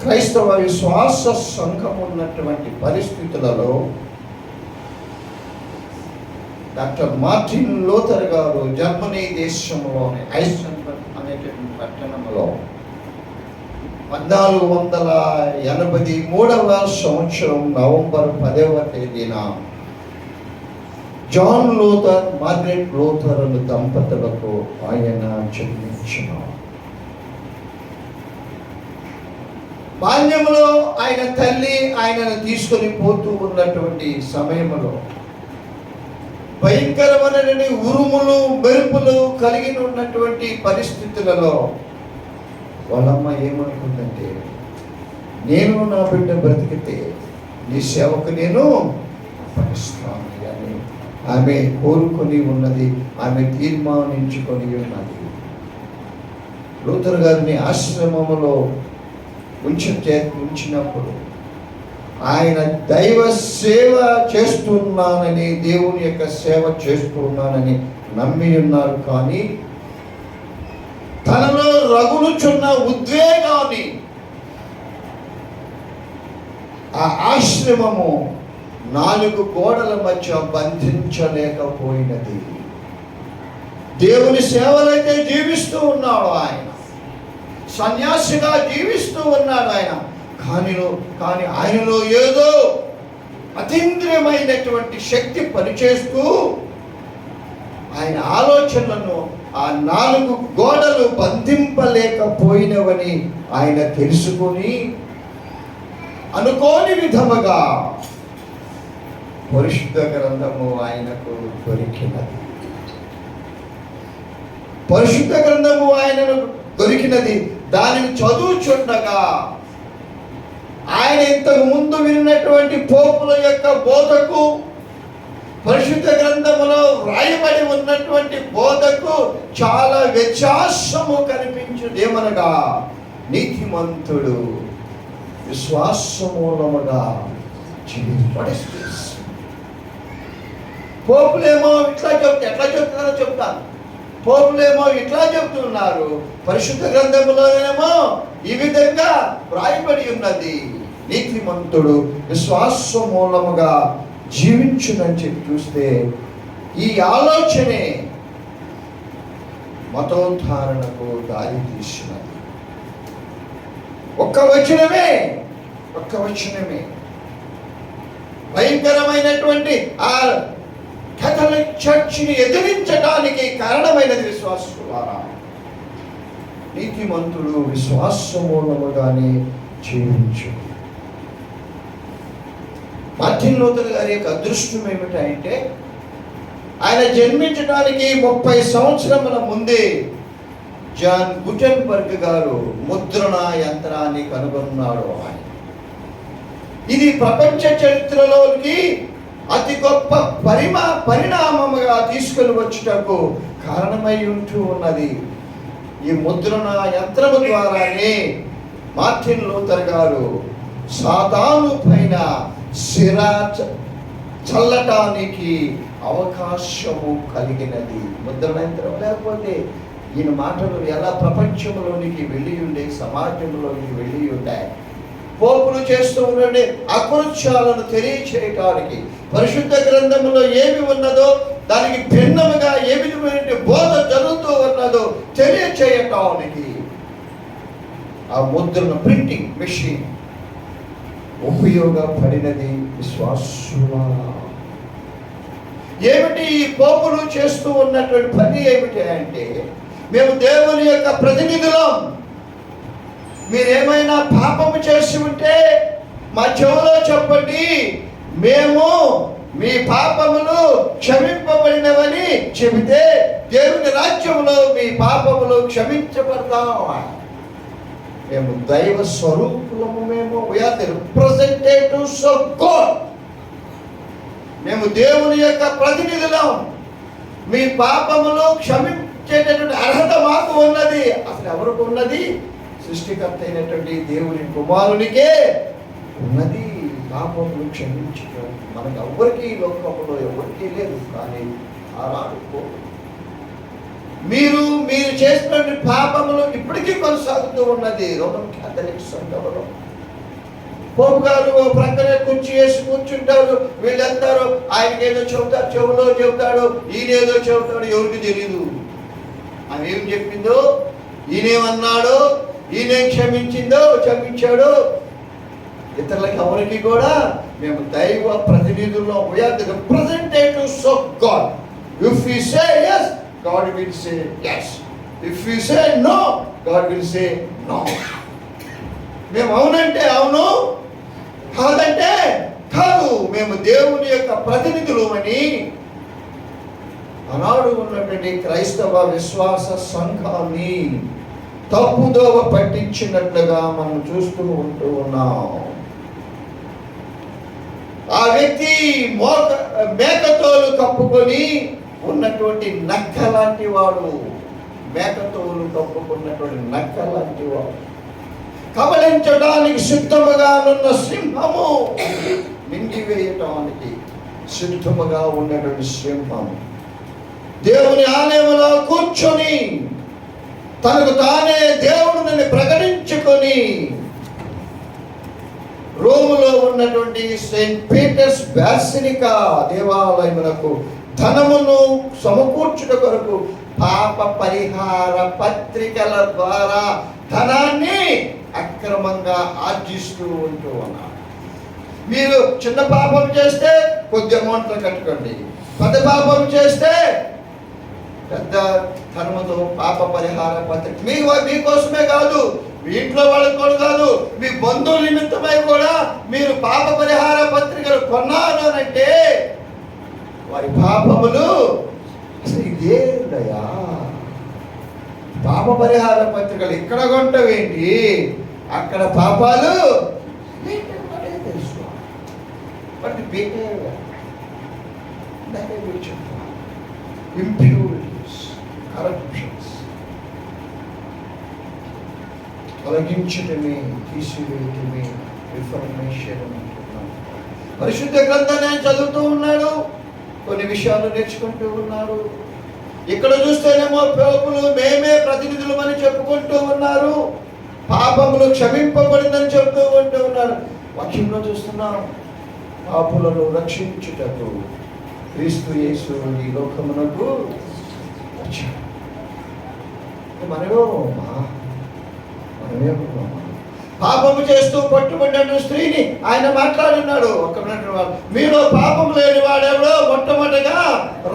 B: క్రైస్తవ విశ్వాస సంఘం ఉన్నటువంటి పరిస్థితులలో డాక్టర్ మార్టిన్ లూథర్ గారు జర్మనీ దేశంలోని ఐసెన్బర్గ్ అనేటువంటి పట్టణంలో 1483 నవంబర్ 10వ తేదీన జాన్ లూథర్, మార్గరెట్ లూథర్ అను దంపతులకు ఆయన జన్మించిన బాల్యంలో ఆయన తల్లి ఆయనను తీసుకొని పోతూ ఉన్నటువంటి సమయంలో భయంకరమైన ఉరుములు మెరుపులు కలిగి ఉన్నటువంటి పరిస్థితులలో వాళ్ళమ్మ ఏమనుకుందంటే, నేను నా బిడ్డ బ్రతికితే నీ సేవకు నేను అప్పగిస్తాను అని ఆమె కోరుకొని ఉన్నది, ఆమె తీర్మానించుకొని ఉన్నది. లూథర్ గారిని ఆశ్రమంలో ఉంచినప్పుడు ఆయన దైవ సేవ చేస్తున్నానని, దేవుని యొక్క సేవ చేస్తున్నానని నమ్మి ఉన్నారు. కానీ తనలో రగులుచున్న ఉద్వేగాన్ని ఆ ఆశ్రమము 4 గోడల మధ్య బంధించలేకపోయినది. దేవుని సేవలైతే జీవిస్తూ ఉన్నాడు ఆయన, సన్యాసిగా జీవిస్తూ ఉన్నాడు ఆయన. కానీ ఆయనలో ఏదో అతీంద్రియమైనటువంటి శక్తి పనిచేస్తూ ఆయన ఆలోచనలను ఆ 4 గోడలు బంధింపలేకపోయినవని ఆయన తెలుసుకొని అనుకోని విధముగా పరిశుద్ధ గ్రంథము ఆయనకు దొరికినది. పరిశుద్ధ గ్రంథము ఆయనకు దొరికినది. దానిని చదువుచుండగా ఆయన ఇంతకు ముందు విన్నటువంటి పోపుల యొక్క బోధకు, పరిశుద్ధ గ్రంథములో వ్రాయబడి ఉన్నటువంటి బోధకు చాలా వ్యత్యాసము కనిపించింది. ఏమనగా నీతిమంతుడు విశ్వాసమూలముగా జీవించు. పోపులేమో ఇట్లా ఎట్లా చెప్తున్నారో చెప్తాను. పోపులేమో ఇట్లా చెప్తున్నారు, పరిశుద్ధ గ్రంథములోనేమో ఈ విధంగా వ్రాయబడి ఉన్నది, నీతిమంతుడు విశ్వాస మూలముగా జీవించునని చెప్పి చూస్తే ఈ ఆలోచనే మతోద్ధారణకు దారి తీసినది. ఒక్క వచనమే భయంకరమైనటువంటి ఆ కేథలిక్ చర్చిని ఎదిరించడానికి కారణమైనది. విశ్వాసులారా, నీతిమంతుడు విశ్వాసమూలముగానే జీవించు. మార్టిన్ లూథర్ గారి యొక్క అదృష్టం ఏమిటంటే, ఆయన జన్మించడానికి 30 సంవత్సరముల ముందే జాన్ గుటెన్బర్గ్ గారు ముద్రణ యంత్రాన్ని కనుగొన్నాడు. ఆయన ఇది ప్రపంచ చరిత్రలోకి అతి గొప్ప పరిణామముగా తీసుకొని వచ్చుటకు కారణమై ఉంటూ ఉన్నది. ఈ ముద్రణ యంత్రము ద్వారానే మార్టిన్ లూథర్ గారు సాతాను పైన సిరా చల్లటానికి అవకాశము కలిగినది. ముద్రణ యంత్రం లేకపోతే ఈయన మాటలు ఎలా ప్రపంచంలోనికి వెళ్ళి ఉండే, సమాజంలోనికి వెళ్ళి ఉంటాయి. పోపులు చేస్తూ ఉండే అకృత్యాలను తెలియచేయటానికి, పరిశుద్ధ గ్రంథంలో ఏమి ఉన్నదో దానికి భిన్నముగా ఏ విధమైన బోధ జరుగుతూ ఉన్నదో తెలియచేయటానికి ఆ ముద్రణ ప్రింటింగ్ మెషిన్ ఉపయోగపడినది. విశ్వాసులారా, ఏమిటి ఈ పోపులు చేస్తూ ఉన్నటువంటి పని ఏమిటి అంటే, మేము దేవుని యొక్క ప్రతినిధులం, మీరేమైనా పాపము చేసి ఉంటే మా చెవులో చెప్పండి, మేము మీ పాపములు క్షమింపబడినవని చెబితే దేవుని రాజ్యంలో మీ పాపములు క్షమించబడతాం. మేము దైవ స్వరూపులము. మేము we are the representatives of God. మేము దేవుని యొక్క ప్రతినిధులం. మీ పాపములు క్షమించేటటువంటి అర్హత మాకు ఉన్నది. అసలు ఎవరికి ఉన్నది? సృష్టికర్త అయినటువంటి దేవుని కుమారునికే ఉన్నది. పాపములు క్షమించడం మనకు ఎవరికి లోకంలో ఎవరికి లేదు. కానీ ఆరాడుకో మీరు చేసినటువంటి పాపములు ఇప్పటికీ కొనసాగుతూ ఉన్నది. రోమన్ క్యాథలిక్ సంఘంలో పోపు గారు ప్రక్కనే కుర్చీ వేసి కూర్చుంటారు. వీళ్ళందరూ ఆయనకి ఏదో చెబుతారు, చెవులో చెబుతాడు, ఈయనేదో చెబుతాడు, ఎవరికి తెలియదు. ఆమె ఏం చెప్పిందో, ఈయనేమన్నాడో, ఈయనేం క్షమించాడో ఇతరులకి ఎవరికి కూడా మేము దైవ ప్రతినిధుల్లో. We are the representatives of God. If you say yes, God will say yes. If you say no, God will say no. మేము అవునంటే అవును, కాదంటే కాదు. మేము దేవుని యొక్క ప్రతినిధులు అని ఆనాడు ఉన్నటువంటి క్రైస్తవ విశ్వాస సంఘాన్ని తప్పుదోవ పట్టించినట్లుగా మనం చూస్తూ ఉంటూ ఉన్నాం. ఆ వ్యక్తి మేకతోలు కప్పుకొని ఉన్నటువంటి నక్క లాంటి వాడు. మేకతోలు కప్పుకున్నటువంటి నక్క లాంటి వాడు. కబలించడానికి సిద్ధముగా ఉన్న సింహము, మింగివేయటానికి సిద్ధముగా ఉన్నటువంటి సింహము దేవుని ఆలయంలో కూర్చొని తనకు తానే దేవుడిని ప్రకటించుకొని రోములో ఉన్నటువంటి సెయింట్ పీటర్స్ బాసిలికా దేవాలయమునకు ధనమును సమకూర్చుట కొరకు పాప పరిహార పత్రికల ద్వారా ధనాన్ని అక్రమంగా ఆర్జిస్తూ ఉంటూ ఉన్నారు. మీరు చిన్న పాపం చేస్తే కొద్ది అమౌంట్లో కట్టుకోండి, పెద్ద పాపం చేస్తే పెద్ద ధర్మతో పాప పరిహార పత్రిక మీకోసమే కాదు, మీ ఇంట్లో వాళ్ళకి కూడా కాదు, మీ బంధువుల నిమిత్తమై కూడా మీరు పాప పరిహార పత్రికలు కొన్నారు అంటే వారి పాపములు అసలు ఇదేందయ్యా? పాప పరిహార పత్రికలు ఇక్కడ కొంటవేంటి, అక్కడ పాపాలు తెలుసు. బట్ బిహేవియర్, ఇంప్యూరిటీస్, కరప్షన్స్ తొలగించటమే, తీసివేయటమే రిఫర్మేషన్ అంటున్నాను. పరిశుద్ధ గ్రంథాన్ని ఆయన చదువుతూ ఉన్నాడు, కొన్ని విషయాలు నేర్చుకుంటూ ఉన్నారు. ఇక్కడ చూస్తేనేమో ప్రభువులు మేమే ప్రతినిధులమని చెప్పుకుంటూ ఉన్నారు, పాపములు క్షమింపబడిందని చెప్తూ ఉంటూ ఉన్నారు. వాక్యంలో చూస్తున్నాం, పాపులను రక్షించుటకు క్రీస్తు యేసు ఈ లోకమునకు వచ్చాడు. మనమే పాపము చేస్తూ పట్టుబడిన స్త్రీని ఆయన మాట్లాడున్నాడు. ఒక మీలో పాపం లేని వాడెవడో మొట్టమొదటిగా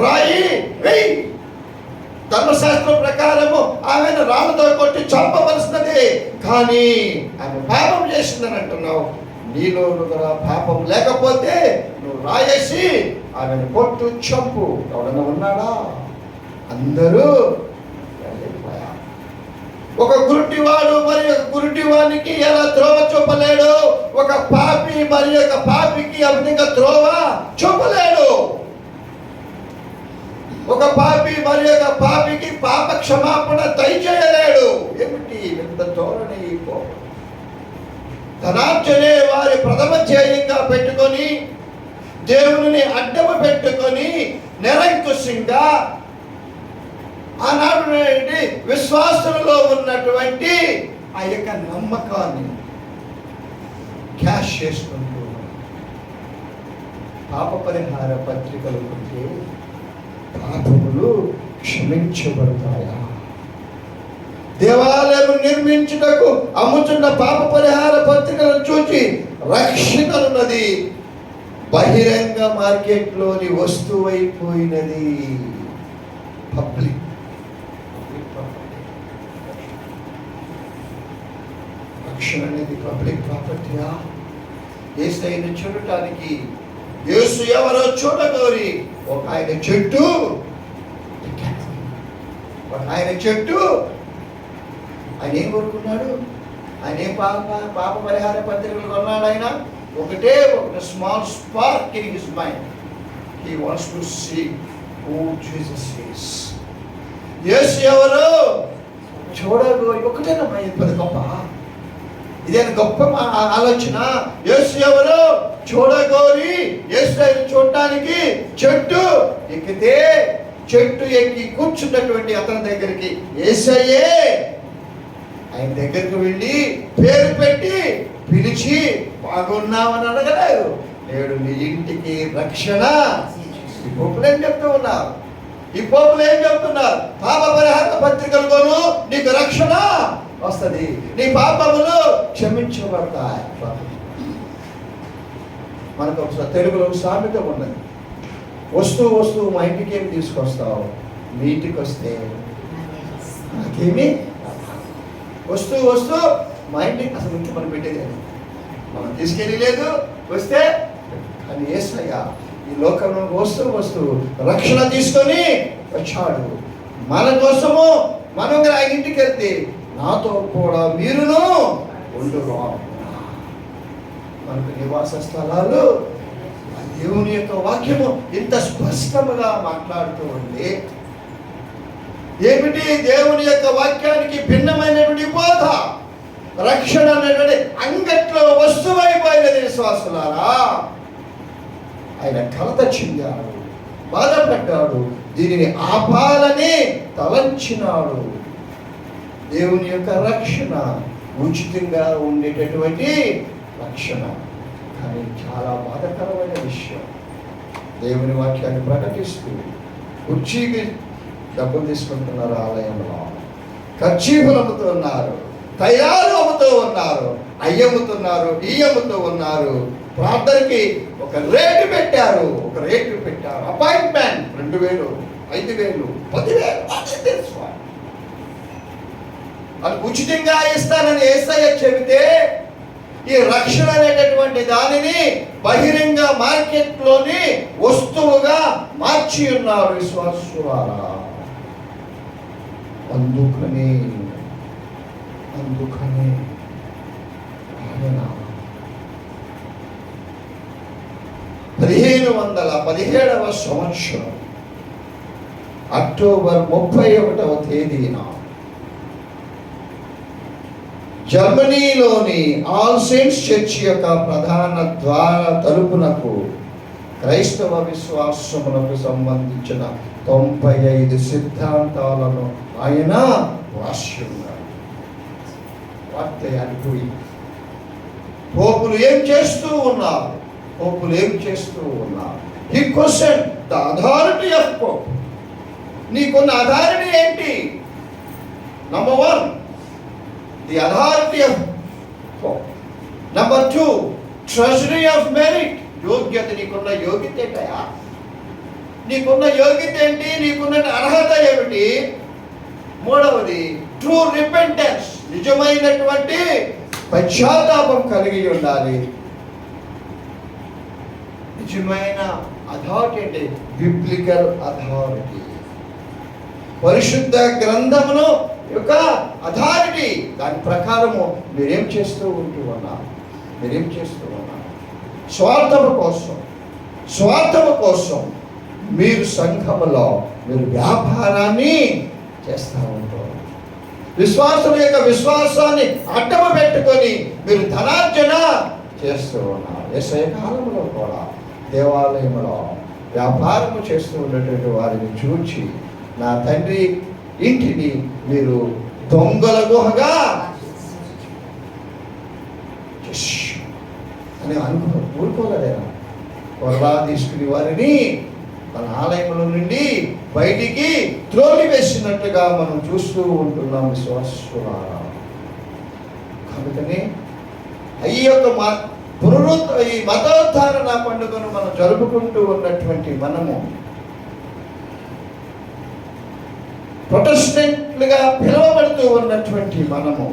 B: రాయి వెయ్యి. ధర్మశాస్త్రం ప్రకారము ఆమెను రాళ్ళతో కొట్టి చంపవలసినది, కానీ ఆమె పాపం చేసిందని అంటున్నావు. నీలో పాపం లేకపోతే నువ్వు రాయేసి ఆమెను కొట్టు, చంపు. ఎవడన్నా ఉన్నాడా? అందరూ ఒక గురుటివాడు మరి ఒక గురుటివానికి ఎలా త్రోవ చూపలేడు, ఒక పాపి మరి ఒక పాపికి ఆ విధంగా త్రోవ చూపలేడు. ఒక పాపి మరి ఒక పాపికి పాప క్షమాపణ దయచేయలేడు. ఏమిటి ఎంత ధోరణి? ధనార్జనే వారి ప్రథమ ధ్యేయంగా పెట్టుకొని, దేవుని అడ్డము పెట్టుకొని నిరంకుశంగా ఆనాడు విశ్వాసంలో ఉన్నటువంటి ఆ యొక్క నమ్మకాన్ని క్యాష్ చేసుకుంటూ పాప పరిహార పత్రికలు ఉంటే పాపములు క్షమించబడతాయా? దేవాలయం నిర్మించుటకు అమ్ముచున్న పాప పరిహార పత్రికలను చూచి రక్షణనున్నది బహిరంగ మార్కెట్లోని వస్తువైపోయినది. పబ్లిక్ రక్షణ అనేది పబ్లిక్ ప్రాపర్టీయా? యేసయ్యను చూడటానికి యేసు ఎవరో చూడగోరి ఒక ఆయన చెట్టు ఆయన ఏం కోరుకున్నాడు? ఆయన ఏం పాప పరిహార పత్రికలు కొన్నాడు? ఆయన ఒకటే ఒక small spark in his mind. He wants to see who Jesus is. యేసు ఎవరు చూడగోరి ఒకటేనమ్మా. ఇది గొప్ప, ఇదేనా గొప్ప ఆలోచన? యేసు ఎవరు చూడగోరి యేసు చూడటానికి చెట్టు ఎక్కితే, చెట్టు ఎక్కి కూర్చున్నటువంటి అతని దగ్గరికి యేసయ్యే ఆయన దగ్గరికి వెళ్ళి పేరు పెట్టి పిలిచి బాగున్నామని అడగలేదు. నేడు నీ ఇంటికి రక్షణ. ఈ పోపులు ఏం చెప్తూ ఉన్నారు? పాప పరిహార పత్రికలతోనూ నీకు రక్షణ వస్తుంది, నీ పాపములు క్షమించబడతాయి. మనకు ఒకసారి తెలుగులో సామెత ఉన్నది, వస్తూ మా ఇంటికి ఏమి తీసుకొస్తావు? మీ ఇంటికి వస్తే నాకేమి వస్తూ మా ఇంటికి అసలు ఇంటి మనం పెట్టేది మనం తీసుకెళ్ళి లేదు. వస్తే అని యేసయ్య ఈ లోకంలో వస్తూ రక్షణ తీసుకొని వచ్చాడు మన కోసము. మనం ఆయన ఇంటికి వెళ్తే నాతో కూడా మీరును ఉండుగా. మనకు నివాస స్థలాలు దేవుని యొక్క వాక్యము ఇంత స్పష్టంగా మాట్లాడుతూ ఉంది. ఏమిటి దేవుని యొక్క వాక్యానికి భిన్నమైనటువంటి బోధ? రక్షణ అనేటువంటి అంగట్లో వస్తువైపోయినది విశ్వాసులారా. ఆయన కలత చెందాడు, బాధపడ్డాడు, దీనిని ఆపాలని తలంచినాడు. దేవుని యొక్క రక్షణ ఉచితంగా ఉండేటటువంటి రక్షణ. కానీ చాలా బాధాకరమైన విషయం, దేవుని వాక్యాన్ని ప్రకటిస్తూ కుర్చీకి డబ్బులు తీసుకుంటున్నారు, ఆలయంలో కర్చీఫులు అమ్ముతూ ఉన్నారు, తయారు అమ్ముతూ ఉన్నారు, అయ్యమ్ముతున్నారు, ఈ అమ్ముతూ ఉన్నారు. ప్రార్థనకి ఒక రేటు పెట్టారు, అపాయింట్మెంట్ 2000, 5000, 10,000 అది ఉచితంగా ఇస్తానని యేసయ్య చెబితే, ఈ రక్షణ అనేటటువంటి దానిని బహిరంగ మార్కెట్లోని వస్తువుగా మార్చి ఉన్నారు విశ్వాసులారా. అందుకని ఆయన 1517వ సంవత్సరం అక్టోబర్ 31వ తేదీన జర్మనీలోని ఆల్ సెయింట్స్ చర్చ్ యొక్క ప్రధాన ద్వార తలుపునకు క్రైస్తవ విశ్వాసములకు సంబంధించిన 95 సిద్ధాంతాలను ఆయన రాసి ఉన్నారు. పోపులు ఏం చేస్తూ ఉన్నారు? He questioned the authority of Pope. నీకున్న అథారిటీ ఏంటి? Number 1, the authority of Pope. Number 2, treasury of merit. యోగ్యత, నీకున్న యోగ్యత ఏంటయా? నీకున్న యోగ్యత ఏంటి? నీకున్న అర్హత ఏమిటి? మూడవది ట్రూ రిపెంటెన్స్, నిజమైనటువంటి పశ్చాత్తాపం కలిగి ఉండాలి. నిజమైన అథారిటీ అంటే బిబ్లికల్ అథారిటీ, పరిశుద్ధ గ్రంథమును యొక్క అథారిటీ. దాని ప్రకారము మీరేం చేస్తూ ఉన్నారు? స్వార్థము కోసం మీరు సంఘములో మీరు వ్యాపారాన్ని చేస్తూ ఉంటారు. విశ్వాసం యొక్క విశ్వాసాన్ని అడ్డము పెట్టుకొని మీరు ధనార్జన చేస్తూ ఉన్నారు. యేసయ్య కాలంలో కూడా దేవాలయంలో వ్యాపారము చేస్తూ ఉన్నటువంటి వారిని చూచి, నా తండ్రి ఇంటిని మీరు దొంగల గుహగా అని ఊరుకోలేదేనా? కొరలా తీసుకుని వారిని మన ఆలయంలో నుండి బయటికి త్రోలి వేసినట్టుగా మనం చూస్తూ ఉంటున్నాం విశ్వాసులారా. అందుకని ఈ యొక్క ఈ మతోద్ధారణ పండుగను మనం జరుపుకుంటూ ఉన్నటువంటి మనము ప్రొటెస్టెంట్లుగా పిలువబడుతూ ఉన్నటువంటి మనము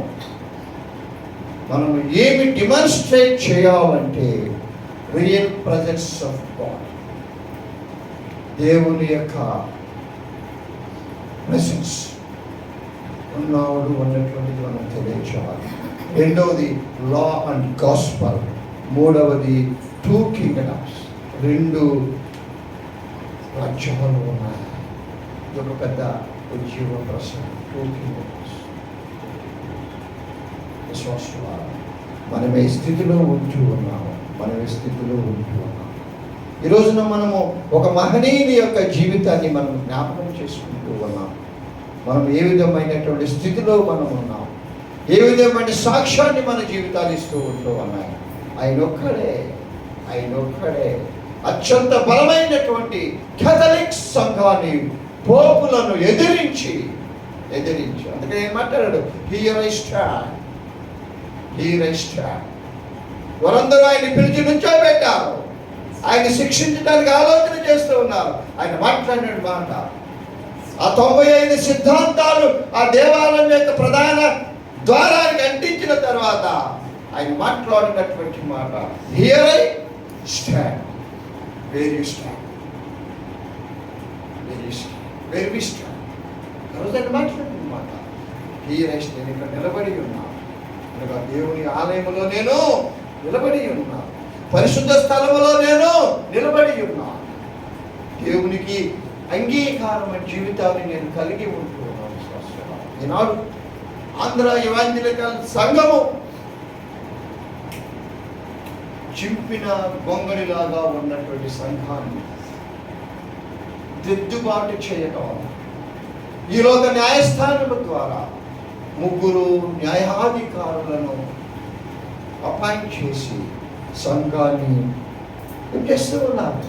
B: ఏమి డిమాన్స్ట్రేట్ చేయాలంటే రియల్ ప్రజెన్స్ ఆఫ్ గాడ్, దేవుని యొక్క ప్రెసెన్స్ ఉన్నాడు అన్నటువంటిది మనం తెలియచేయాలి. రెండవది లా అండ్ గాస్పల్. మూడవది 2 కింగ్డమ్స్, 2 రాజ్యాలు ఉన్నాయి. ఇది ఒక పెద్ద ఉద్యోగ ప్రశ్న. 2 కింగ్డమ్స్. విశ్వాసులారా, మనం ఏ స్థితిలో ఉంటూ ఉన్నాము? మనం ఏ స్థితిలో ఉంటూ ఉన్నాము? ఈ రోజున మనము ఒక మహనీయుని యొక్క జీవితాన్ని మనం జ్ఞాపకం చేసుకుంటూ ఉన్నాం. మనం ఏ విధమైనటువంటి స్థితిలో మనం ఉన్నాం, ఏ విధమైన సాక్ష్యాన్ని మన జీవితాలు ఇస్తూ ఉంటూ ఉన్నాయి. ఆయన ఒక్కడే అత్యంత బలమైనటువంటి కేథలిక్ సంఘాన్ని, పోపులను ఎదిరించి అందుకే ఏమంటాడు? Here I stand. వారందరూ ఆయన పిలిచి నుంచోబెట్టారు. ఆయన శిక్షించడానికి ఆలోచన చేస్తూ ఉన్నారు. ఆయన మాట్లాడిన మాట, ఆ 95 సిద్ధాంతాలు ఆ దేవాలయం యొక్క ప్రధాన ద్వారానికి అంటించిన తర్వాత ఆయన మాట్లాడినటువంటి మాట, here I stand. Where you stand? Where we stand? రోజు ఆయన మాట్లాడిన మాట, హియర్ ఐ స్టాండ్. ఇక్కడ నిలబడి ఉన్నాను, అనగా దేవుని ఆలయంలో నేను నిలబడి ఉన్నాను, పరిశుద్ధ స్థలములో నేను నిలబడి ఉన్నాను. దేవునికి అంగీకారమైన జీవితాన్ని నేను కలిగి ఉంటున్నాను. ఈనాడు ఆంధ్ర ఎవాంజలికల్ సంఘము చింపిన గొంగళిలాగా ఉన్నటువంటి సంఘాన్ని దిద్దుబాటు చేయటం, ఈలోక న్యాయస్థానముల ద్వారా 3 న్యాయాధికారులను అపాయింట్ చేసి సంఘాన్ని ఏం చేస్తూ ఉన్నారు?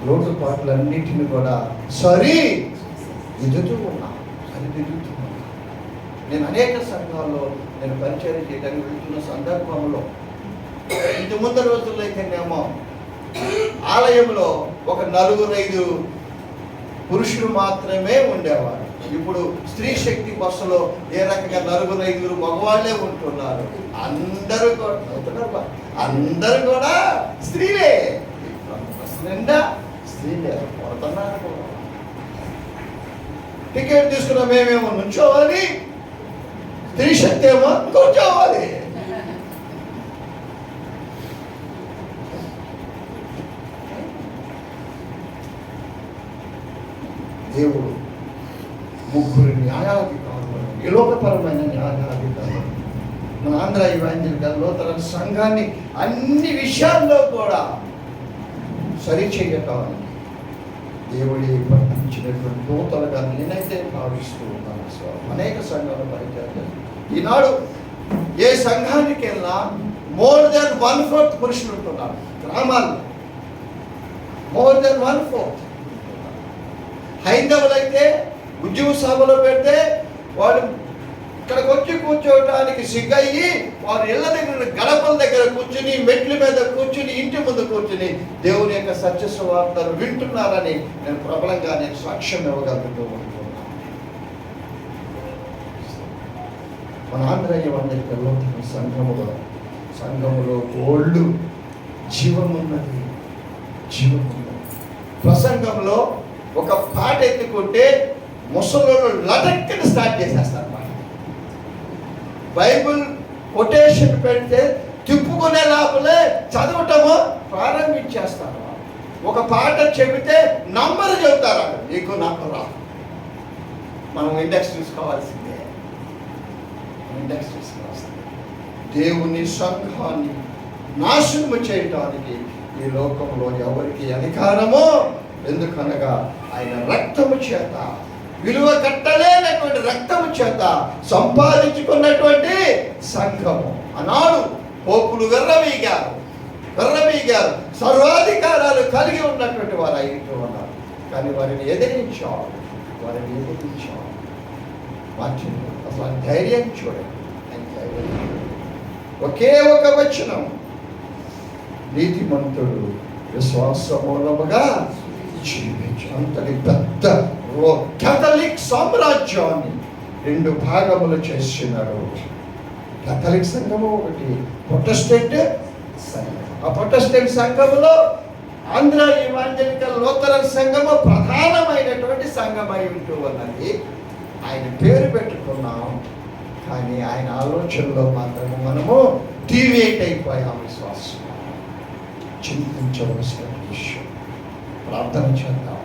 B: లోటుపాట్లన్నిటిని కూడా సరిదిద్దుతూ ఉన్నాను. నేను అనేక సంఘాల్లో నేను పరిచయం చేయడానికి వెళ్తున్న సందర్భంలో, ఇంత ముందు రోజుల్లో అయితేనేమో ఆలయంలో ఒక 4-5 పురుషులు మాత్రమే ఉండేవారు. ఇప్పుడు స్త్రీ శక్తి బస్సులో ఏ రకంగా 4-5 మగవాళ్ళే ఉంటున్నారు. అందరూ కూడా స్త్రీలే. బస్సు నిండా స్త్రీలే పడుతున్నారు. టికెట్ తీసుకున్న మేమేమో నుంచోవాలి, స్త్రీ శక్తి ఏమో కూర్చోవాలి. దేవుడు 3 న్యాయాధికారులను, విలోకపరమైన న్యాయాధికారులు మన ఆంధ్ర ఇవాంజలికల్ లోతరణ సంఘాన్ని అన్ని విషయాల్లో కూడా సరిచేయటానికి దేవుడి పంపించినటువంటి దూతలుగా నేనైతే భావిస్తూ ఉన్నాను. అనేక సంఘాలు పరిచయం. ఈనాడు ఏ సంఘానికి వెళ్ళినా more than 1/4 పురుషులు ఉంటున్నారు. గ్రామాల్లో more than 1/4. హైందవులైతే ఉద్యమ సభలో పెడితే వాడు ఇక్కడికి వచ్చి కూర్చోవటానికి సిగ్గయ్యి వారి ఇళ్ళ దగ్గర గడపల దగ్గర కూర్చుని, మెట్ల మీద కూర్చుని, ఇంటి ముందు కూర్చుని దేవుని యొక్క సత్య సువార్తను వింటున్నారని నేను ప్రబలంగా సాక్ష్యం ఇవ్వగలుగుతూ ఉంటున్నాను. మన ఆంధ్రయ్య వందరికల్లో సంఘములో ఓళ్ళు జీవమున్నది. ప్రసంగంలో ఒక పాట ఎత్తుకుంటే ముసలోళ్ళు లటక్కని స్టార్ట్ చేసేస్తారు. బైబుల్ కొటేషన్ పెడితే తిప్పుకునే లోపలే చదవటము ప్రారంభించేస్తారు. ఒక పాట చెబితే నంబర్ చెబుతారు. నీకు నాకు రా, మనం ఇండెక్స్ చూసుకోవాల్సిందే. దేవుని సంఘాన్ని నాశనము చేయటానికి ఈ లోకంలో ఎవరికి అధికారమో, ఎందుకనగా ఆయన రక్తము చేత, విలువ కట్టలేనటువంటి రక్తము చేత సంపాదించుకున్నటువంటి సంఘము. ఆనాడు పోపులు వెర్రవీగారు, సర్వాధికారాలు కలిగి ఉన్నటువంటి వారు అయినట్టు ఉన్నారు. కానీ వారిని ఎదిరించారు. అసలు ధైర్యం చూడండి. ఒకే ఒక వచనం, నీతిమంతుడు విశ్వాస మూలముగా జీవించు. అంతటి పెద్ద కేథలిక్ సామ్రాజ్యాన్ని 2 భాగములు చేసినారు. కేథలిక్ సంఘము ఒకటి, ప్రొటెస్టెంట్ సంఘం. ఆ ప్రొటెస్టెంట్ సంఘములో ఆంధ్ర ఇవాంజలికల్ లూథరన్ సంఘము ప్రధానమైనటువంటి సంఘమై ఉంటూ ఉన్నది. ఆయన పేరు పెట్టుకున్నాం, కానీ ఆయన ఆలోచనలో మాత్రము మనము డీవియేట్ అయిపోయాం. విశ్వాసం చింతించవలసిన విషయం. ప్రార్థన చేద్దాం.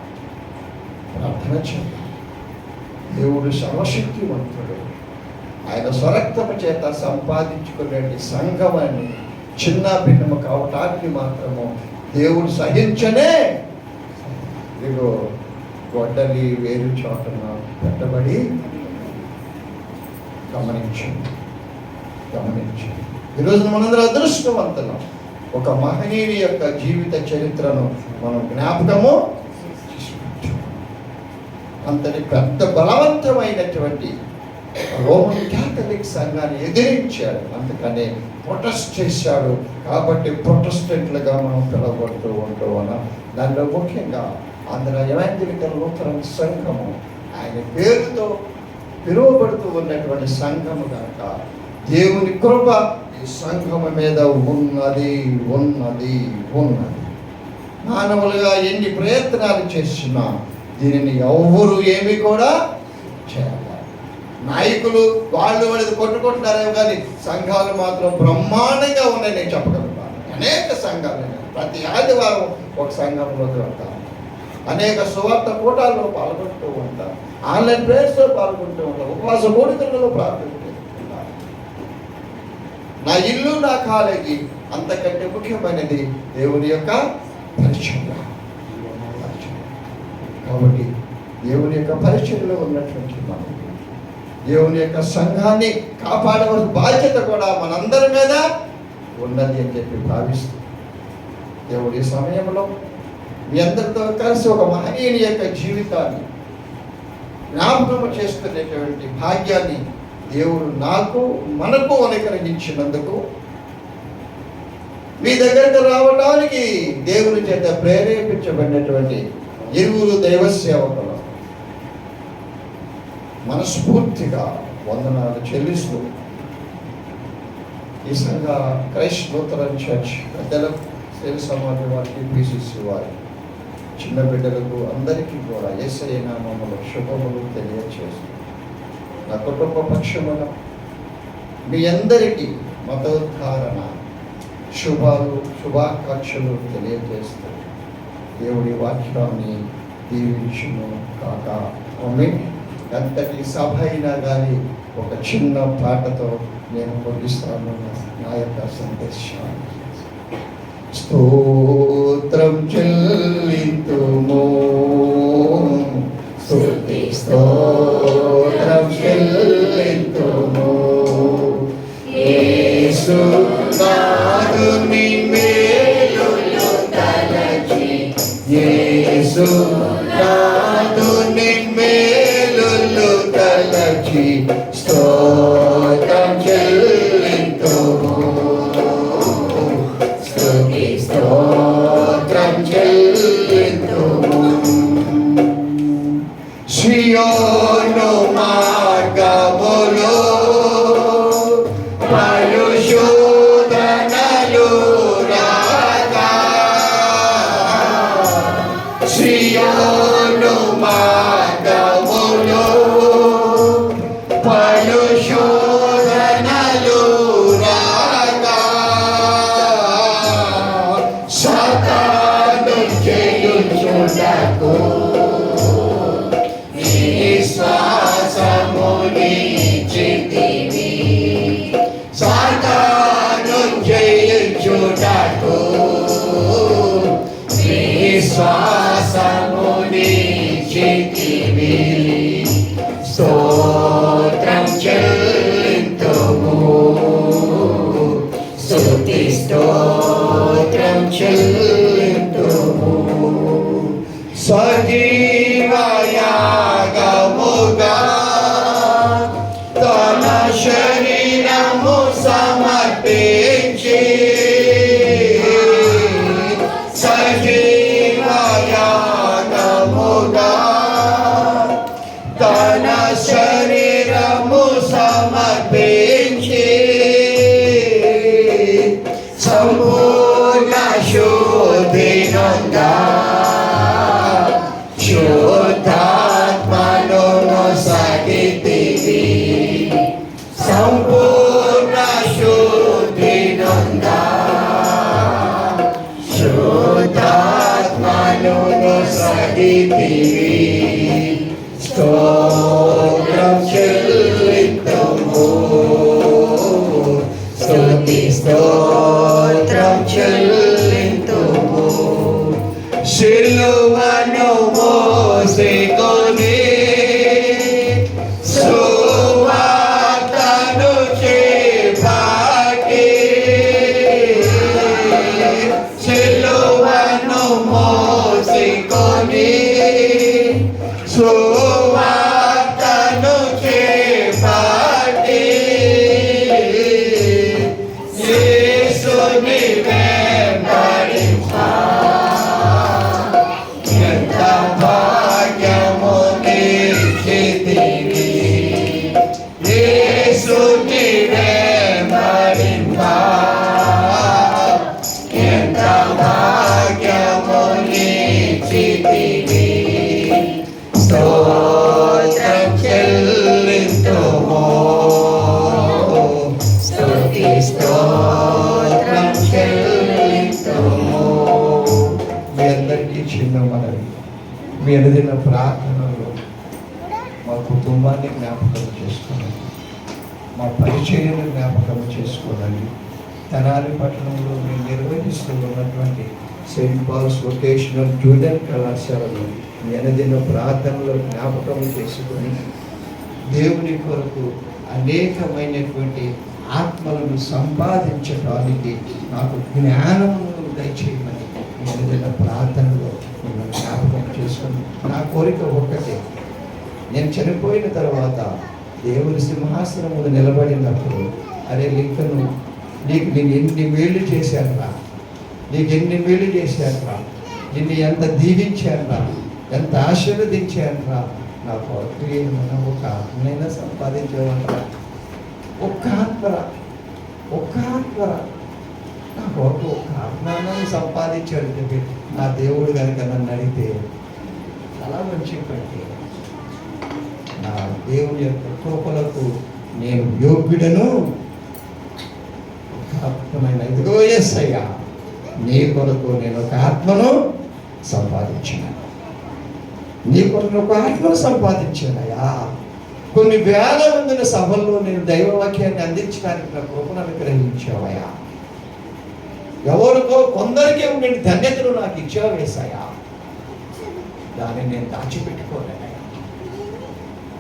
B: దేవుడు సర్వశక్తివంతుడు. ఆయన స్వరక్తము చేత సంపాదించుకునే సంఘమని చిన్న భిన్నము కావటానికి మాత్రము దేవుడు సహించనే ఇదిగో గొడ్డలి వేరు చోటన పెట్టబడి గమనించు. ఈరోజు మనందరూ అదృష్టవంతులం. ఒక మహనీయుని యొక్క జీవిత చరిత్రను మనం జ్ఞాపకము చేసుకుంటాం. అంతటి పెద్ద బలవంతమైనటువంటి రోమన్ క్యాథలిక్ సంఘాన్ని ఎదిరించాడు, అందుకనే ప్రొటెస్ట్ చేశాడు. కాబట్టి ప్రొటెస్టెంట్లుగా మనం పిలువబడుతూ ఉంటూ ఉన్నాం. దానిలో ముఖ్యంగా ఆంధ్ర ఎవాంజలికల్ లూథరన్ సంఘము ఆయన పేరుతో పిలువబడుతూ ఉన్నటువంటి సంఘము కనుక దేవుని కృప ఈ సంఘము మీద ఉన్నది. మానవులుగా ఎన్ని ప్రయత్నాలు చేసినా దీనిని ఎవరు ఏమి కూడా చేయాలి. నాయకులు వాళ్ళు కొట్టుకుంటున్నారేమో కానీ సంఘాలు మాత్రం బ్రహ్మాండంగా ఉన్నాయి. నేను చెప్పగలుగుతాను. అనేక సంఘాలు, ప్రతి ఆదివారం ఒక సంఘంలోకి వెళ్తాను. అనేక సువార్త కూటాల్లో పాల్గొంటూ ఉంటాను. ఆన్లైన్ ప్రేయర్స్లో పాల్గొంటూ ఉంటాను. ఉపవాస కూడికలలో ప్రార్థిస్తూ ఉంటాను. నా ఇల్లు నా కాలేజీ అంతకంటే ముఖ్యమైనది దేవుని యొక్క పరిచయం. కాబట్టి దేవుని యొక్క పరిచయంలో ఉన్నటువంటి మనం దేవుని యొక్క సంఘాన్ని కాపాడవలసిన బాధ్యత కూడా మనందరి మీద ఉన్నది అని చెప్పి భావిస్తూ దేవుడి సమయంలో మీ అందరితో కలిసి ఒక మహనీయుని యొక్క జీవితాన్ని జ్ఞాపకం చేసుకునేటువంటి భాగ్యాన్ని దేవుడు మనకు అనుగ్రహించినందుకు మీ దగ్గరకు రావడానికి దేవుని చేత ప్రేరేపించబడినటువంటి ఇరువురు దైవ సేవకులు మనస్ఫూర్తిగా వందనాలు చెల్లిస్తూ ఈ సంఘ క్రైస్ట్ లూథరన్ చర్చ్ పెద్దలకు, సేవ సమాజం వారికి, పిసిసి వారి చిన్న బిడ్డలకు అందరికీ కూడా యేసయ్య నామములో శుభములు తెలియజేస్తూ నా కుటుంబ పక్షమున మీ అందరికీ మతోద్ధారణ శుభాకాంక్షలు తెలియజేస్తూ దేవుడి వాక్యాన్ని దీవించును కాక. ఆమేన్. ఎంతటి సభ అయినా కానీ ఒక చిన్న పాటతో నేను ముగిస్తాను నా యొక్క సందేశాన్ని. స్తోత్రం చెల్లింతుము, స్తుతి స్తోత్రం చెల్లింతుము, యేసు నాదుని మేలులు తలచి, యేసు నాదుని మేలులు తలచి స్తోత్రం చెల్లింతుము, స్తుతి స్తోత్రం చెల్లింతుము. సియోను మార్గములో పరిశోధనలు రాగా, సియోను మార్గములో పరిశోధనలు రాగా, సాతాను చేయుచుటకు విశ్వాసమునిచ్చితివి, సాతాను చేయుచుటకు విశ్వాసమునిచ్చితివి, స్తోత్రం చెల్లింతుము, స్తుతి స్తోత్రం చెల్లింతుము. సజీవయాగముగా తన శరీరము సమర్పించి, సజీవయాగముగా తన శరీరము సమర్పించి, సంపూర్ణ
C: సంపూర్ణ శుద్ధి నొందా శుద్ధాత్మను నొసగితివి సంపూర్ణ శుద్ధి నొందా శుద్ధాత్మను నొసగితివి స్తోత్రం చెల్లింతుము స్తుతి స్తోత్రం చెల్లింతుము సిలువను మోసికొని సువార్తను చేపట్టి సిలువను మోసికొని సువార్తను చేపట్టి యేసుని వెంబడించా ఎంత భాగ్యము నిశ్చితివి యేసుని వెంబడించా ఎంత భాగ్యము నిశ్చితివి స్తోత్రం చెల్లింతుము స్తుతి స్తోత్రం చెల్లింతుము.
B: మీ అందరికీ చిన్న మనవి, మీ అనుదిన ప్రార్థనలో మా కుటుంబాన్ని జ్ఞాపకం చేసుకోనండి, మా పరిచర్యను జ్ఞాపకం చేసుకోనండి. తెనాలి పట్టణంలో మేము నిర్వహిస్తూ ఉన్నటువంటి సెయింట్ పాల్స్ వొకేషనల్ జూనియర్ కళాశాలలో మీ అనుదిన ప్రార్థనలో జ్ఞాపకం చేసుకొని దేవుని కొరకు అనేకమైనటువంటి ఆత్మలను సంపాదించడానికి నాకు జ్ఞానమును దయచేయమని మీ అనుదిన ప్రార్థనలో మిమ్మల్ని జ్ఞాపకం చేసుకుని నా కోరిక ఒక్కటే, నేను చనిపోయిన తర్వాత దేవుని సింహాసనములు నిలబడినప్పుడు అరే లింకను నీకు నేను ఎన్ని మేలు చేశానురా, నీకు ఎన్ని మేలు చేశానురా, నిన్ను ఎంత దీవించానురా, ఎంత ఆశీర్వదించానురా, నా కొరకు ఏమైనా ఒక ఆత్మైనా సంపాదించేవాళ్ళరా, ఒక్క ఆత్మరా, ఒక్క ఆత్మరా, నా కొరకు ఒక ఆత్మను సంపాదించాడు చెప్పి నా దేవుడు కనుక నన్ను అడిగితే చాలా మంచి పట్టి నా దేవుని యొక్క కృపలకు నేను యోగ్యుడను. ఆత్మమైన ఇదిగో యేసయ్యా నీ కొరకు నేను ఒక ఆత్మను సంపాదించాను, నీ కొరకు ఒక ఆత్మను సంపాదించానయ్యా. కొన్ని వేల మందిన సభల్లో నేను దైవవాక్యాన్ని అందించడానికి నా కృపను అనుగ్రహించావయ్యా. ఎవరికో కొందరికే ఉండే ధన్యతలు నాకు ఇచ్చావు యేసయ్యా. దాన్ని నేను దాచిపెట్టుకోలేనయ్యా,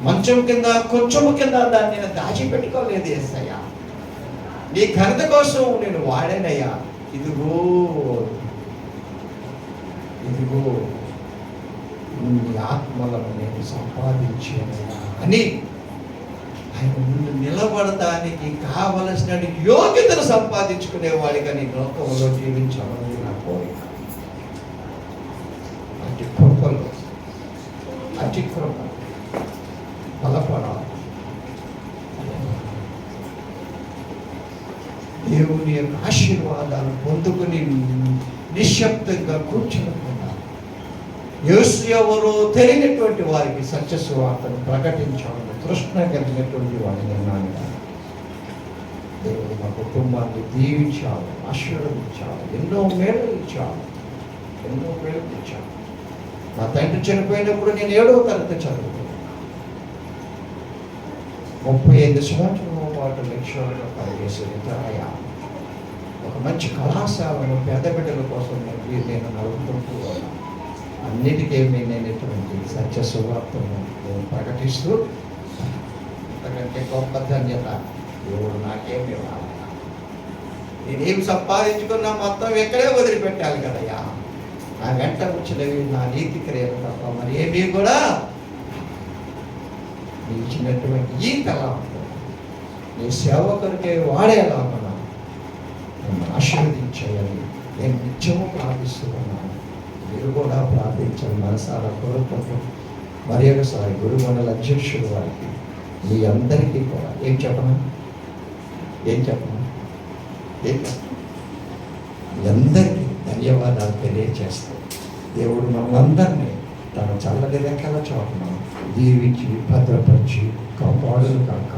B: మంచం కింద కొంచెము కింద దాన్ని నేను దాచిపెట్టుకోలేదు యేసయ్యా. నీ ఘనత కోసం నేను వాడానయ్యా. ఇదిగో ఇదిగో నీ ఆత్మలను నేను సంపాదించానయ్యా అని ఆయన ముందు నిలబడటానికి కావలసిన యోగ్యతను సంపాదించుకునేవాడిగా నీ లోకంలో జీవించాలని నా కోరిక. అతి కృపలు అతి కృప బలపడాలి. దేవుని యొక్క ఆశీర్వాదాలు పొందుకుని నిశ్శబ్దంగా కూర్చోకుండా యేసు ఎవరో తెలియనటువంటి వారికి సత్య సువార్తను ప్రకటించాలని తృష్ణ కలిగినటువంటి వాడిని అన్నాను. దేవుడు మా కుటుంబాన్ని దీవించాలి, ఆశీర్వదించాలి, ఎన్నో మేలు ఇచ్చాలి, ఎన్నో మేలు ఇచ్చాలి. నా తండ్రి చనిపోయినప్పుడు నేను 7వ తరగతి చదువుకున్నాను. 35 సంవత్సరాల పాటు లక్ష్యాలుగా పనిచేసే విధాయ ఒక మంచి కళాశాలను పేద బిడ్డల కోసం నేను నడుపుకుంటూ ఉన్నాను. అన్నిటికీ నేనటువంటి సత్య సువార్తను నేను ప్రకటిస్తూ అంతకంటే గొప్ప ధన్యత దేవుడు నాకేమి ఇవ్వాలి. నేనేం సంపాదించుకున్నా మొత్తం ఎక్కడే వదిలిపెట్టాలి కదయ్యా. నా వెంట వచ్చినవి నా నీతి క్రియలు తప్ప మరి ఏమీ కూడా నీ ఇచ్చినటువంటి ఈ తలాంపు నీ సేవకుడికే వాడేలాగా నన్ను ఆశీర్వదించేయాలి నేను నిత్యము ప్రార్థిస్తున్నాను. మీరు కూడా ప్రార్థించండి మనసారా కోరుకుంటూ మరి ఒకసారి గురుమండల అధ్యక్షుడు వారికి మీ అందరికీ కూడా ఏం చెప్పను అందరికీ ధన్యవాదాలు తెలియజేస్తూ దేవుడు మనందరినీ తన చల్లటి రెక్కల చోటున దీవించి భద్రపరిచి కాపాడును కాక.